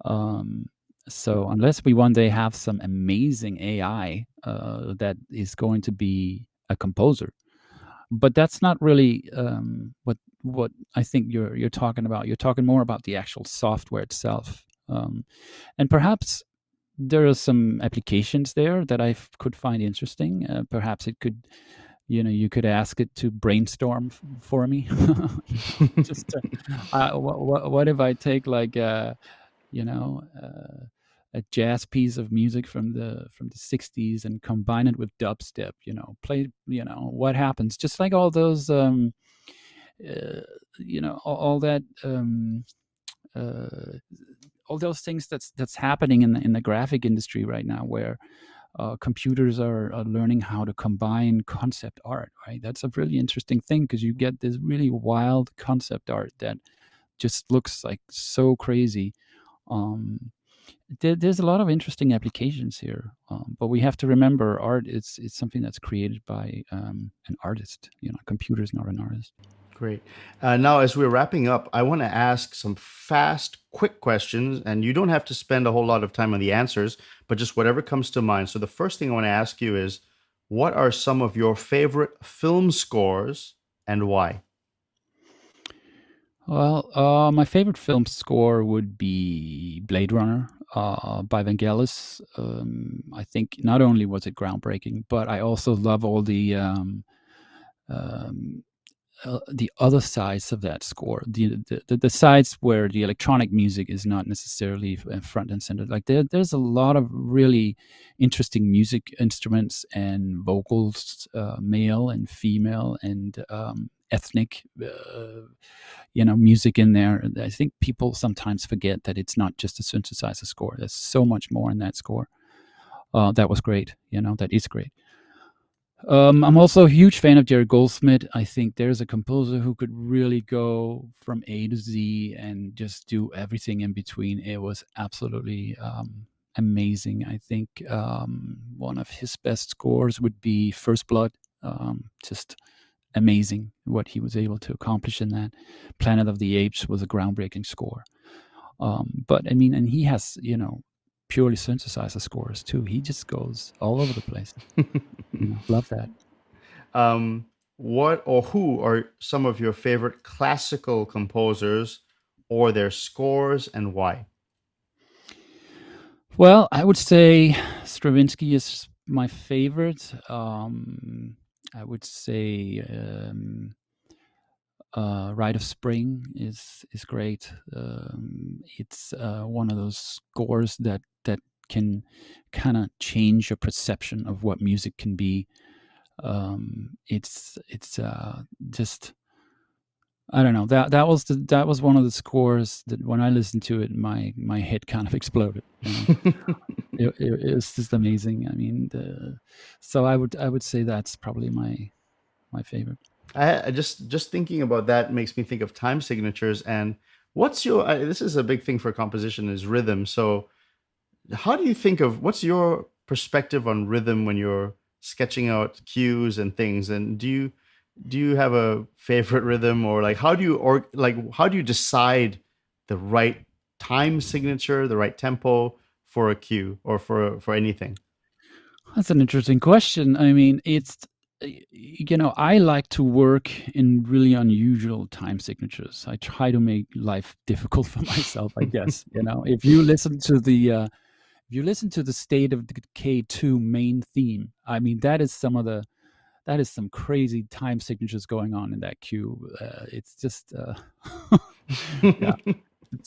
Um, so unless we one day have some amazing AI that is going to be a composer, but that's not really what I think you're talking about. You're talking more about the actual software itself, and perhaps there are some applications there that could find interesting. Perhaps it could, you could ask it to brainstorm for me. Just what if I take like you know a jazz piece of music from the 60s and combine it with dubstep, play, what happens, just like all those all that uh, all those things that's happening in the graphic industry right now, where computers are learning how to combine concept art, right? That's a really interesting thing because you get this really wild concept art that just looks like so crazy. um, there's a lot of interesting applications here, but we have to remember art is something that's created by an artist. A computer is not an artist. Great. Now, as we're wrapping up, I want to ask some fast, quick questions, and you don't have to spend a whole lot of time on the answers, but just whatever comes to mind. So, the first thing I want to ask you is, what are some of your favorite film scores and why? Well, my favorite film score would be Blade Runner by Vangelis. I think not only was it groundbreaking, but I also love all the um, the other sides of that score, the sides where the electronic music is not necessarily front and center. Like there's a lot of really interesting music instruments and vocals, male and female and ethnic, music in there. I think people sometimes forget that it's not just a synthesizer score. There's so much more in that score. That was great. That is great. I'm also a huge fan of Jerry Goldsmith. I think there's a composer who could really go from A to Z and just do everything in between. It was absolutely amazing. I think one of his best scores would be First Blood. Just amazing what he was able to accomplish in that. Planet of the Apes was a groundbreaking score. But I mean, and he has, purely synthesizer scores too. He just goes all over the place. Love that. What or who are some of your favorite classical composers or their scores, and why? Well, I would say Stravinsky is my favorite. I would say Rite of Spring is great. It's one of those scores that can kind of change your perception of what music can be. It's just, I don't know, that was one of the scores that when I listened to it, my head kind of exploded. It's just amazing. I mean, so I would say that's probably my favorite. I just thinking about that makes me think of time signatures. And what's your this is a big thing for composition, is rhythm. So how do you think of, what's your perspective on rhythm when you're sketching out cues and things? And do you have a favorite rhythm, or like how do you decide the right time signature, the right tempo for a cue or for anything? That's an interesting question. I mean, it's, I like to work in really unusual time signatures. I try to make life difficult for myself, I guess. If you listen to the State of Decay 2 main theme, I mean, that is some crazy time signatures going on in that cue. It's just, yeah,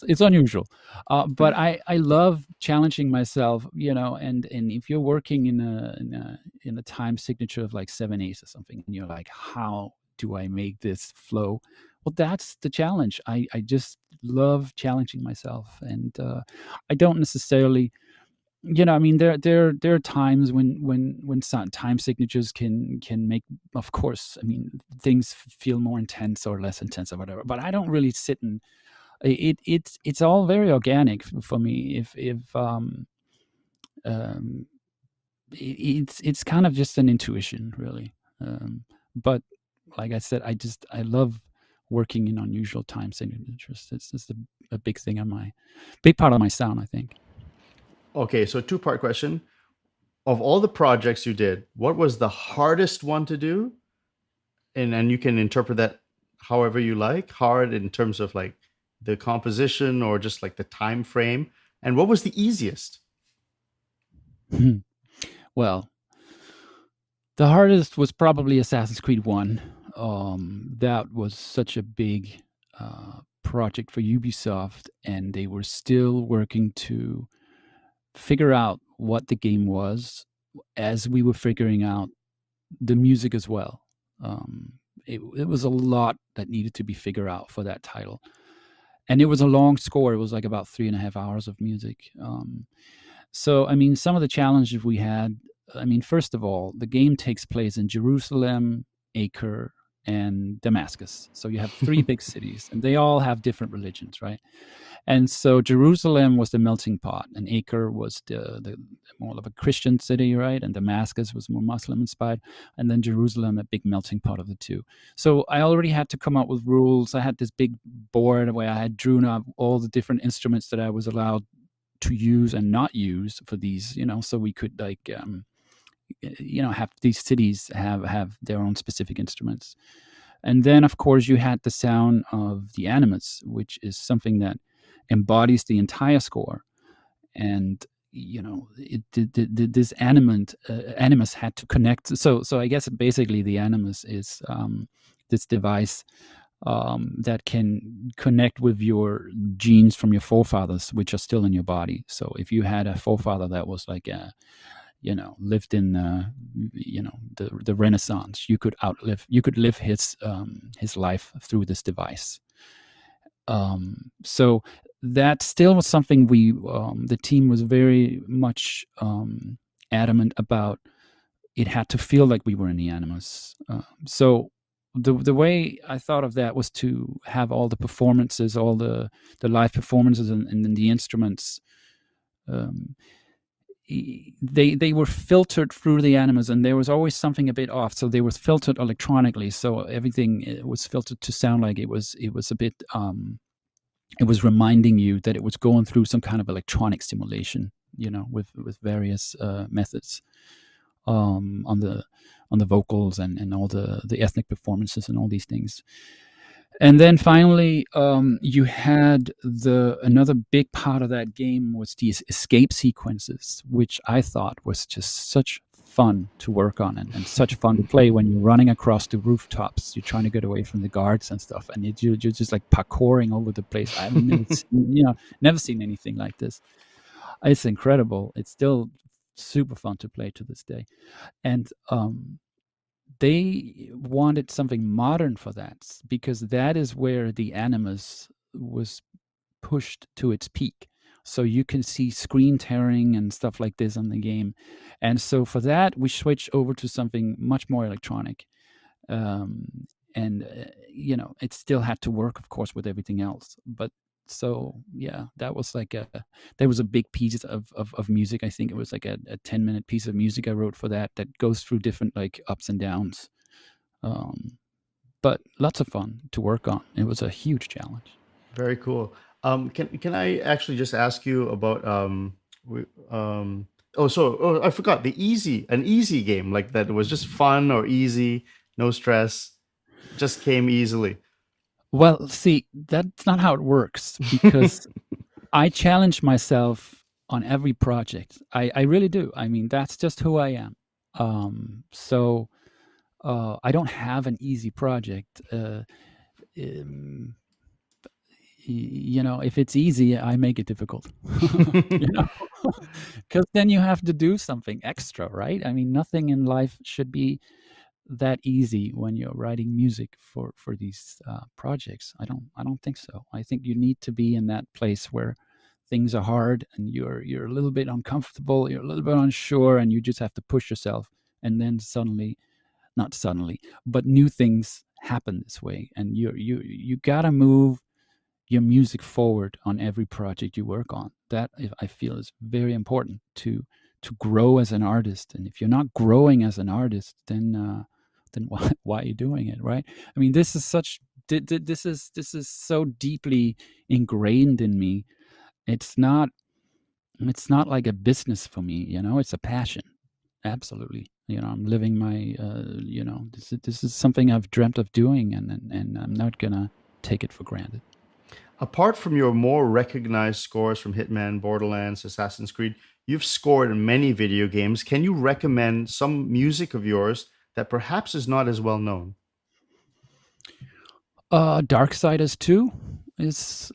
it's unusual. But I love challenging myself, and if you're working in a time signature of like 7/8 or something, and you're like, how do I make this flow? Well, that's the challenge. I just love challenging myself, and I don't necessarily, I mean, there are times when some time signatures can make, of course, I mean, things feel more intense or less intense or whatever. But I don't really sit and it's all very organic for me. If it's kind of just an intuition, really. But like I said, I love working in unusual time signatures. It's just a big thing on big part of my sound, I think. Okay, so two-part question. Of all the projects you did, what was the hardest one to do? And you can interpret that however you like, hard in terms of like the composition or just like the time frame. And what was the easiest? Well, the hardest was probably Assassin's Creed 1. That was such a big project for Ubisoft, and they were still working to figure out what the game was as we were figuring out the music as well. It was a lot that needed to be figured out for that title. And it was a long score. It was like about 3.5 hours of music. So, I mean, some of the challenges we had, I mean, first of all, the game takes place in Jerusalem, Acre, and Damascus. So you have 3 big cities, and they all have different religions, right? And so Jerusalem was the melting pot, and Acre was the more of a Christian city, right? And Damascus was more Muslim inspired, and then Jerusalem, a big melting pot of the two. So I already had to come up with rules. I had this big board where I had drawn up all the different instruments that I was allowed to use and not use for these, so we could like, have these cities have their own specific instruments. And then, of course, you had the sound of the animates, which is something that embodies the entire score. And this animus had to connect. So I guess basically the animus is this device that can connect with your genes from your forefathers, which are still in your body. So if you had a forefather that was like lived in the Renaissance, you could live his life through this device. So that still was something the team was very much adamant about. It had to feel like we were in the animus. So the way I thought of that was to have all the performances, all the live performances, and the instruments. They were filtered through the animus, and there was always something a bit off. So they were filtered electronically, so everything was filtered to sound like it was a bit. It was reminding you that it was going through some kind of electronic stimulation, with various methods on the vocals and all the ethnic performances and all these things. And then finally, you had another big part of that game was these escape sequences, which I thought was just such fun to work on and such fun to play when you're running across the rooftops. You're trying to get away from the guards and stuff, and you're just like parkouring over the place. I've never seen anything like this. It's incredible. It's still super fun to play to this day. And they wanted something modern for that, because that is where the animus was pushed to its peak. So you can see screen tearing and stuff like this on the game. And so for that, we switched over to something much more electronic. And it still had to work, of course, with everything else. But so yeah, that was like there was a big piece of music. I think it was like a 10-minute piece of music I wrote for that goes through different like ups and downs. But lots of fun to work on. It was a huge challenge. Very cool. Can I actually just ask you about I forgot an easy game like that. It was just fun or easy, no stress, just came easily. Well, see, that's not how it works, because I challenge myself on every project. I really do. I mean, that's just who I am. So I don't have an easy project. If it's easy, I make it difficult. Because then you have to do something extra, right? I mean, nothing in life should be that easy when you're writing music for these projects. I don't think so. I think you need to be in that place where things are hard and you're a little bit uncomfortable, you're a little bit unsure, and you just have to push yourself. And then not suddenly, but new things happen this way, and you gotta move your music forward on every project you work on. That I feel is very important to grow as an artist. And if you're not growing as an artist, then why are you doing it, right? I mean, this is so deeply ingrained in me. It's not like a business for me, it's a passion. Absolutely. I'm living my this is something I've dreamt of doing, and I'm not gonna take it for granted. Apart from your more recognized scores from Hitman, Borderlands, Assassin's Creed, you've scored in many video games. Can you recommend some music of yours that perhaps is not as well known? Darksiders II is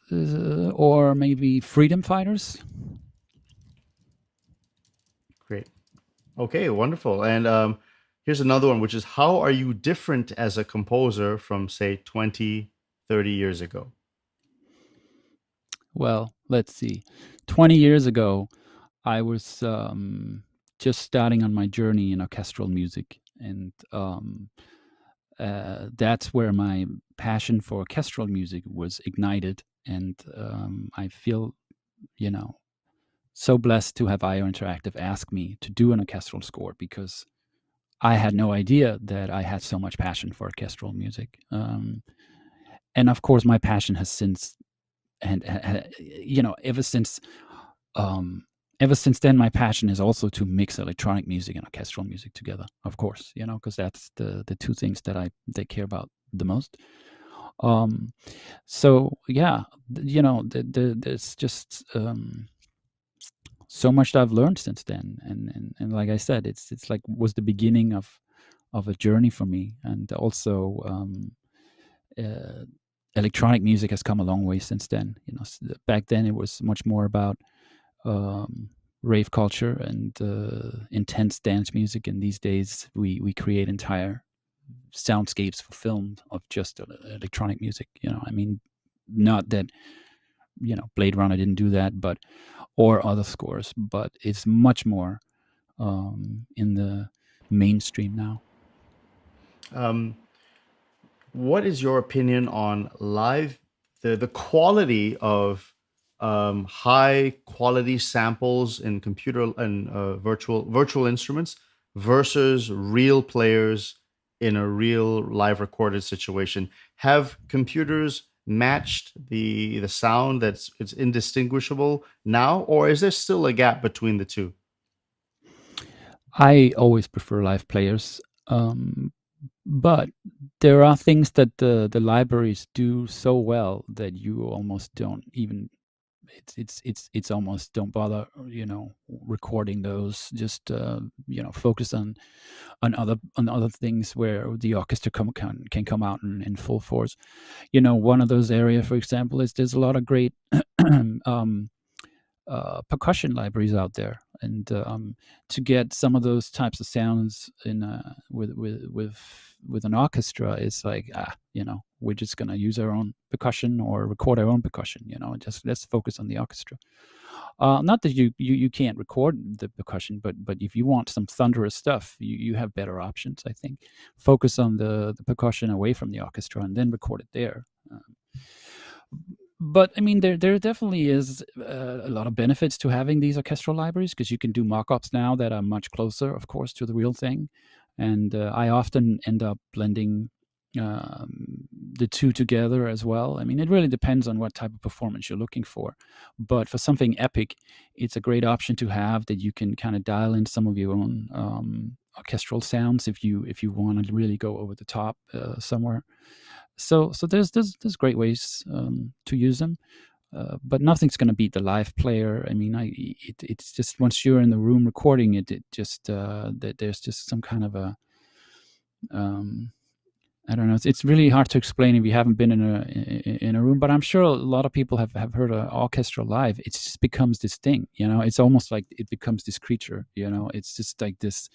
or maybe Freedom Fighters. Great. Okay, wonderful. And here's another one, which is, how are you different as a composer from, say, 20, 30 years ago? Well, let's see. 20 years ago, I was just starting on my journey in orchestral music. And that's where my passion for orchestral music was ignited. And I feel, so blessed to have IO Interactive ask me to do an orchestral score, because I had no idea that I had so much passion for orchestral music. And of course, my passion has since, and ever since then, my passion is also to mix electronic music and orchestral music together, of course, because that's the two things that they care about the most. So yeah, there's just so much that I've learned since then. And like I said, it's like was the beginning of a journey for me. And also, uh, electronic music has come a long way since then. Back then it was much more about um, rave culture and intense dance music, and these days we create entire soundscapes for film of just electronic music. I mean, not that Blade Runner didn't do that, but or other scores, but it's much more in the mainstream now. Um, what is your opinion on live the quality of high quality samples in computer and virtual instruments versus real players in a real live recorded situation? Have computers matched the sound that's it's indistinguishable now, or is there still a gap between the two? I always prefer live players, um, but there are things that the libraries do so well that you almost don't even it's almost don't bother recording those. Just focus on other things where the orchestra can come out in full force. One of those areas, for example, is there's a lot of great um, percussion libraries out there, and to get some of those types of sounds in with an orchestra is like, we're just gonna use our own percussion or record our own percussion. Just let's focus on the orchestra. Not that you can't record the percussion, but if you want some thunderous stuff, you have better options. I think focus on the percussion away from the orchestra and then record it there. But I mean, there definitely is a lot of benefits to having these orchestral libraries, because you can do mock-ups now that are much closer, of course, to the real thing. And I often end up blending the two together as well. I mean, it really depends on what type of performance you're looking for. But for something epic, it's a great option to have, that you can kind of dial in some of your own orchestral sounds if you want to really go over the top somewhere. So there's great ways to use them, but nothing's going to beat the live player. I mean, it's just once you're in the room recording it, it just that there's just some kind of a um, I don't know. It's really hard to explain if you haven't been in a room, but I'm sure a lot of people have heard an orchestra live. It just becomes this thing, It's almost like it becomes this creature, It's just like this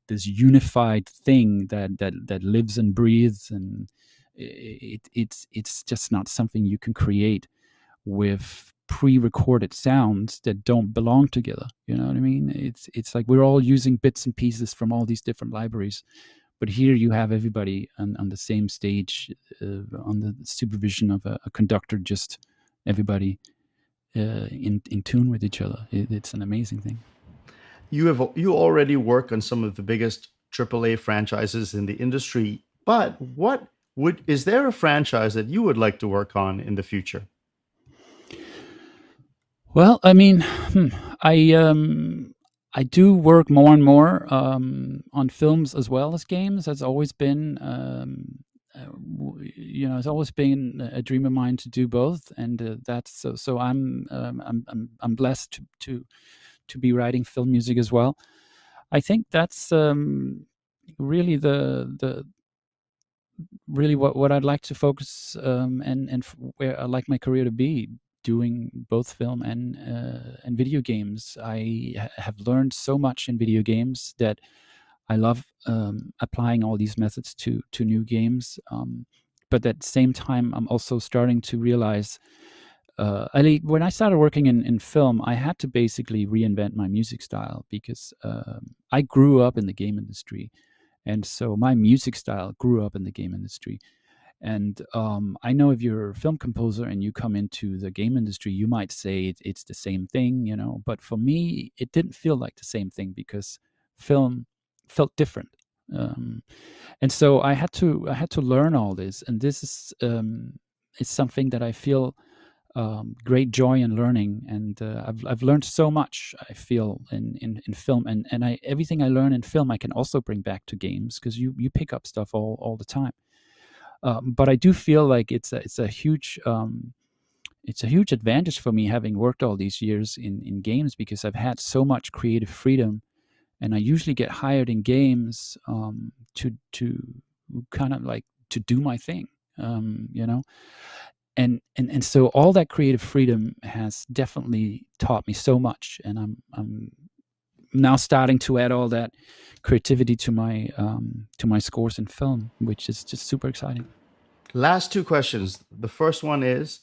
unified thing that lives and breathes, and it's just not something you can create with pre-recorded sounds that don't belong together. You know what I mean? It's like we're all using bits and pieces from all these different libraries, but here you have everybody on the same stage, on the supervision of a conductor, just everybody in tune with each other. It's an amazing thing. You already work on some of the biggest AAA franchises in the industry, but is there a franchise that you would like to work on in the future? Well, I mean, I do work more and more on films as well as games. That's always been it's always been a dream of mine to do both, and that's so I'm blessed to be writing film music as well. I think that's really the really what I'd like to focus and where I'd like my career to be, doing both film and video games. I have learned so much in video games that I love applying all these methods to new games. But at the same time, I'm also starting to realize, when I started working in film, I had to basically reinvent my music style, because I grew up in the game industry. And so my music style grew up in the game industry. And I know if you're a film composer and you come into the game industry, you might say it's the same thing, But for me, it didn't feel like the same thing, because film felt different. And so I had to learn all this, and this is something that I feel great joy in learning, and I've learned so much. I feel in film, and everything I learn in film I can also bring back to games, because you pick up stuff all the time. But I do feel like it's a huge it's a huge advantage for me having worked all these years in games, because I've had so much creative freedom, and I usually get hired in games to kind of like to do my thing, you know. And so all that creative freedom has definitely taught me so much, and I'm now starting to add all that creativity to my scores in film, which is just super exciting. Last two questions. The first one is,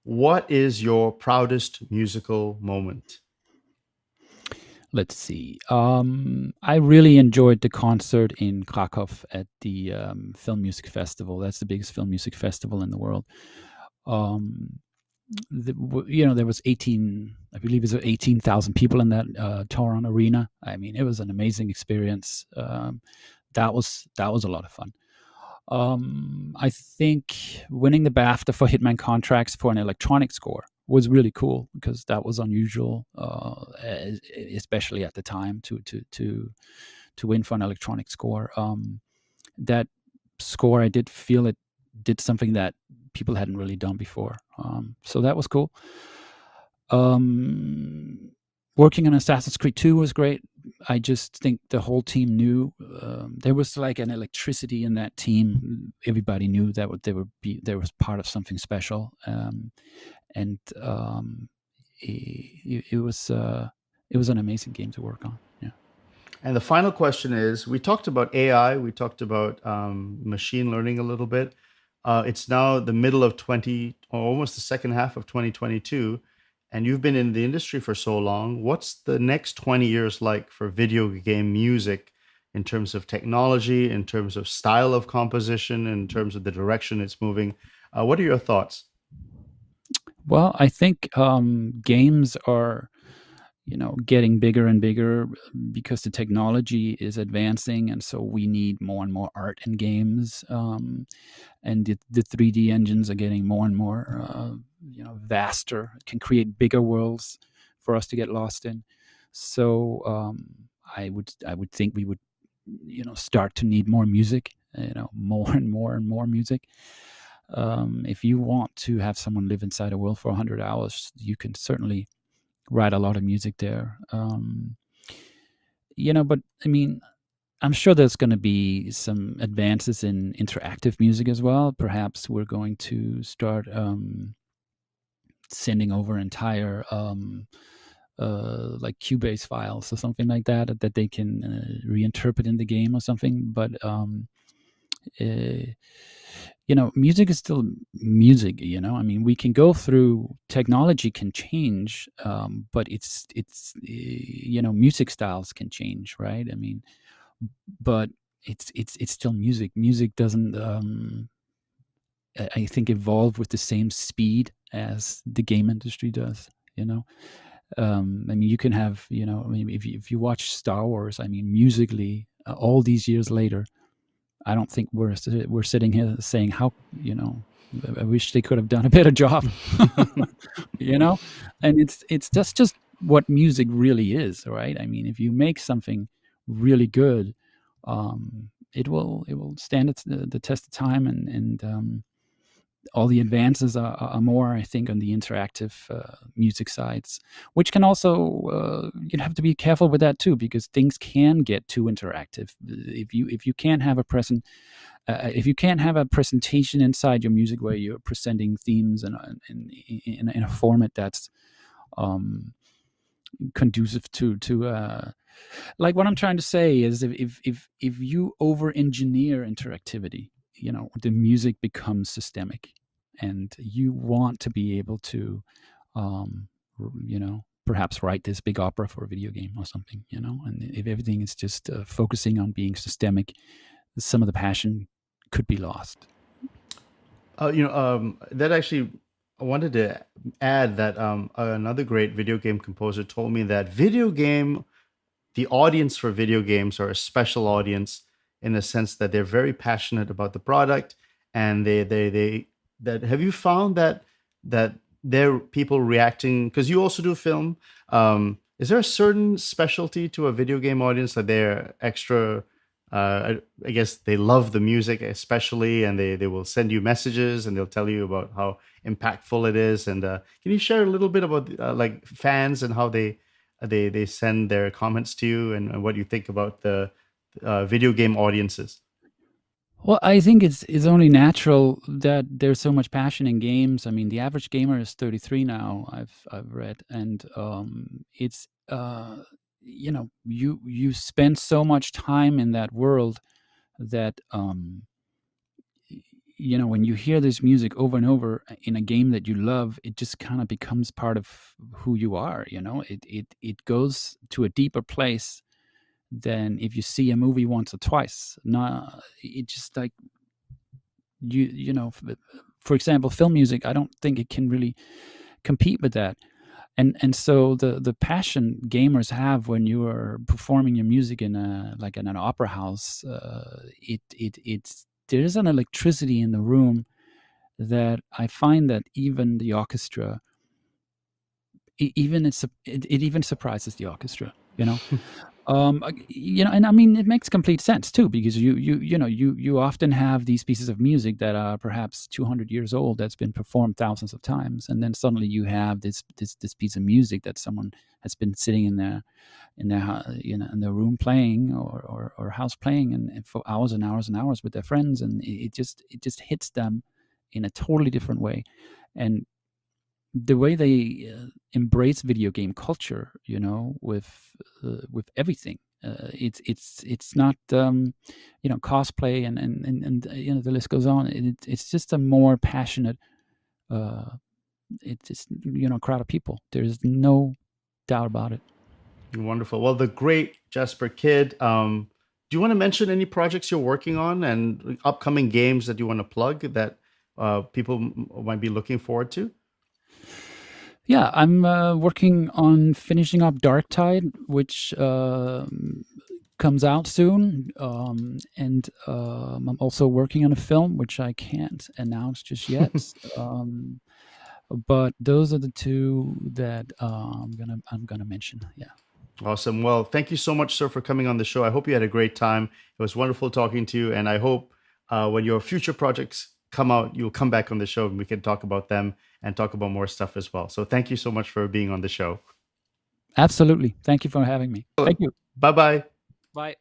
what is your proudest musical moment? Let's see. I really enjoyed the concert in Krakow at the Film Music Festival. That's the biggest film music festival in the world. Um, there was 18, I believe it was 18,000 people in that Toron arena. I mean, it was an amazing experience. That was a lot of fun. I think winning the BAFTA for Hitman contracts for an electronic score was really cool, because that was unusual, especially at the time, to win for an electronic score. That score, I did feel it did something that people hadn't really done before. So that was cool. Working on Assassin's Creed 2 was great. I just think the whole team knew there was like an electricity in that team. Everybody knew that there was part of something special, and it was an amazing game to work on. Yeah. And the final question is, we talked about AI, we talked about machine learning a little bit. It's now the middle of or almost the second half of 2022, and you've been in the industry for so long. What's the next 20 years like for video game music in terms of technology, in terms of style of composition, in terms of the direction it's moving? What are your thoughts? Well, I think games are, getting bigger and bigger because the technology is advancing, and so we need more and more art in games. And the 3D engines are getting more and more, vaster. It can create bigger worlds for us to get lost in. So I would think we would, start to need more music. More and more and more music. If you want to have someone live inside a world for 100 hours, you can certainly write a lot of music there. But I mean, I'm sure there's going to be some advances in interactive music as well. Perhaps we're going to start sending over entire like Cubase files or something like that they can reinterpret in the game or something. But music is still music. I mean, we can go through, technology can change, but it's music styles can change, right? I mean, but it's still music. Music doesn't, I think, evolve with the same speed as the game industry does. I mean, you can have, I mean, if you watch Star Wars, I mean, musically, all these years later, I don't think we're sitting here saying how, I wish they could have done a better job, and it's just what music really is, right? I mean, if you make something really good, it will stand the test of time, and all the advances are more, I think, on the interactive music sides, which can also, you have to be careful with that too, because things can get too interactive. If you can't have a presentation inside your music where you're presenting themes in a format that's conducive to like, what I'm trying to say is, if you over engineer interactivity, the music becomes systemic, and you want to be able to perhaps write this big opera for a video game or something, and if everything is just focusing on being systemic, some of the passion could be lost. That actually, I wanted to add that another great video game composer told me that the audience for video games are a special audience, in the sense that they're very passionate about the product, and that have you found that there are people reacting, because you also do film, is there a certain specialty to a video game audience that they're extra I guess they love the music especially, and they will send you messages and they'll tell you about how impactful it is. And can you share a little bit about like fans and how they send their comments to you, and what you think about the video game audiences? Well, I think it's only natural that there's so much passion in games. I mean, the average gamer is 33 now. I've read, and it's you spend so much time in that world that when you hear this music over and over in a game that you love, it just kind of becomes part of who you are. It goes to a deeper place than if you see a movie once or twice. Not it just like for example, film music. I don't think it can really compete with that. And so the passion gamers have when you are performing your music in an opera house, it's there's an electricity in the room that I find that even the orchestra, it even surprises the orchestra. And I mean, it makes complete sense too, because you often have these pieces of music that are perhaps 200 years old that's been performed thousands of times, and then suddenly you have this piece of music that someone has been sitting in their room playing, or house playing, and for hours and hours and hours with their friends, and it just hits them in a totally different way. And the way they embrace video game culture, with everything. It's not cosplay and the list goes on. It's just a more passionate, it's just crowd of people. There's no doubt about it. Wonderful. Well, the great Jesper Kyd. Do you want to mention any projects you're working on and upcoming games that you want to plug that people might be looking forward to? Yeah, I'm working on finishing up Darktide, which comes out soon, and I'm also working on a film which I can't announce just yet. But those are the two that I'm gonna mention. Yeah. Awesome. Well, thank you so much, sir, for coming on the show. I hope you had a great time. It was wonderful talking to you, and I hope when your future projects come out, you'll come back on the show and we can talk about them and talk about more stuff as well. So thank you so much for being on the show. Absolutely. Thank you for having me. Thank you. Bye-bye. Bye.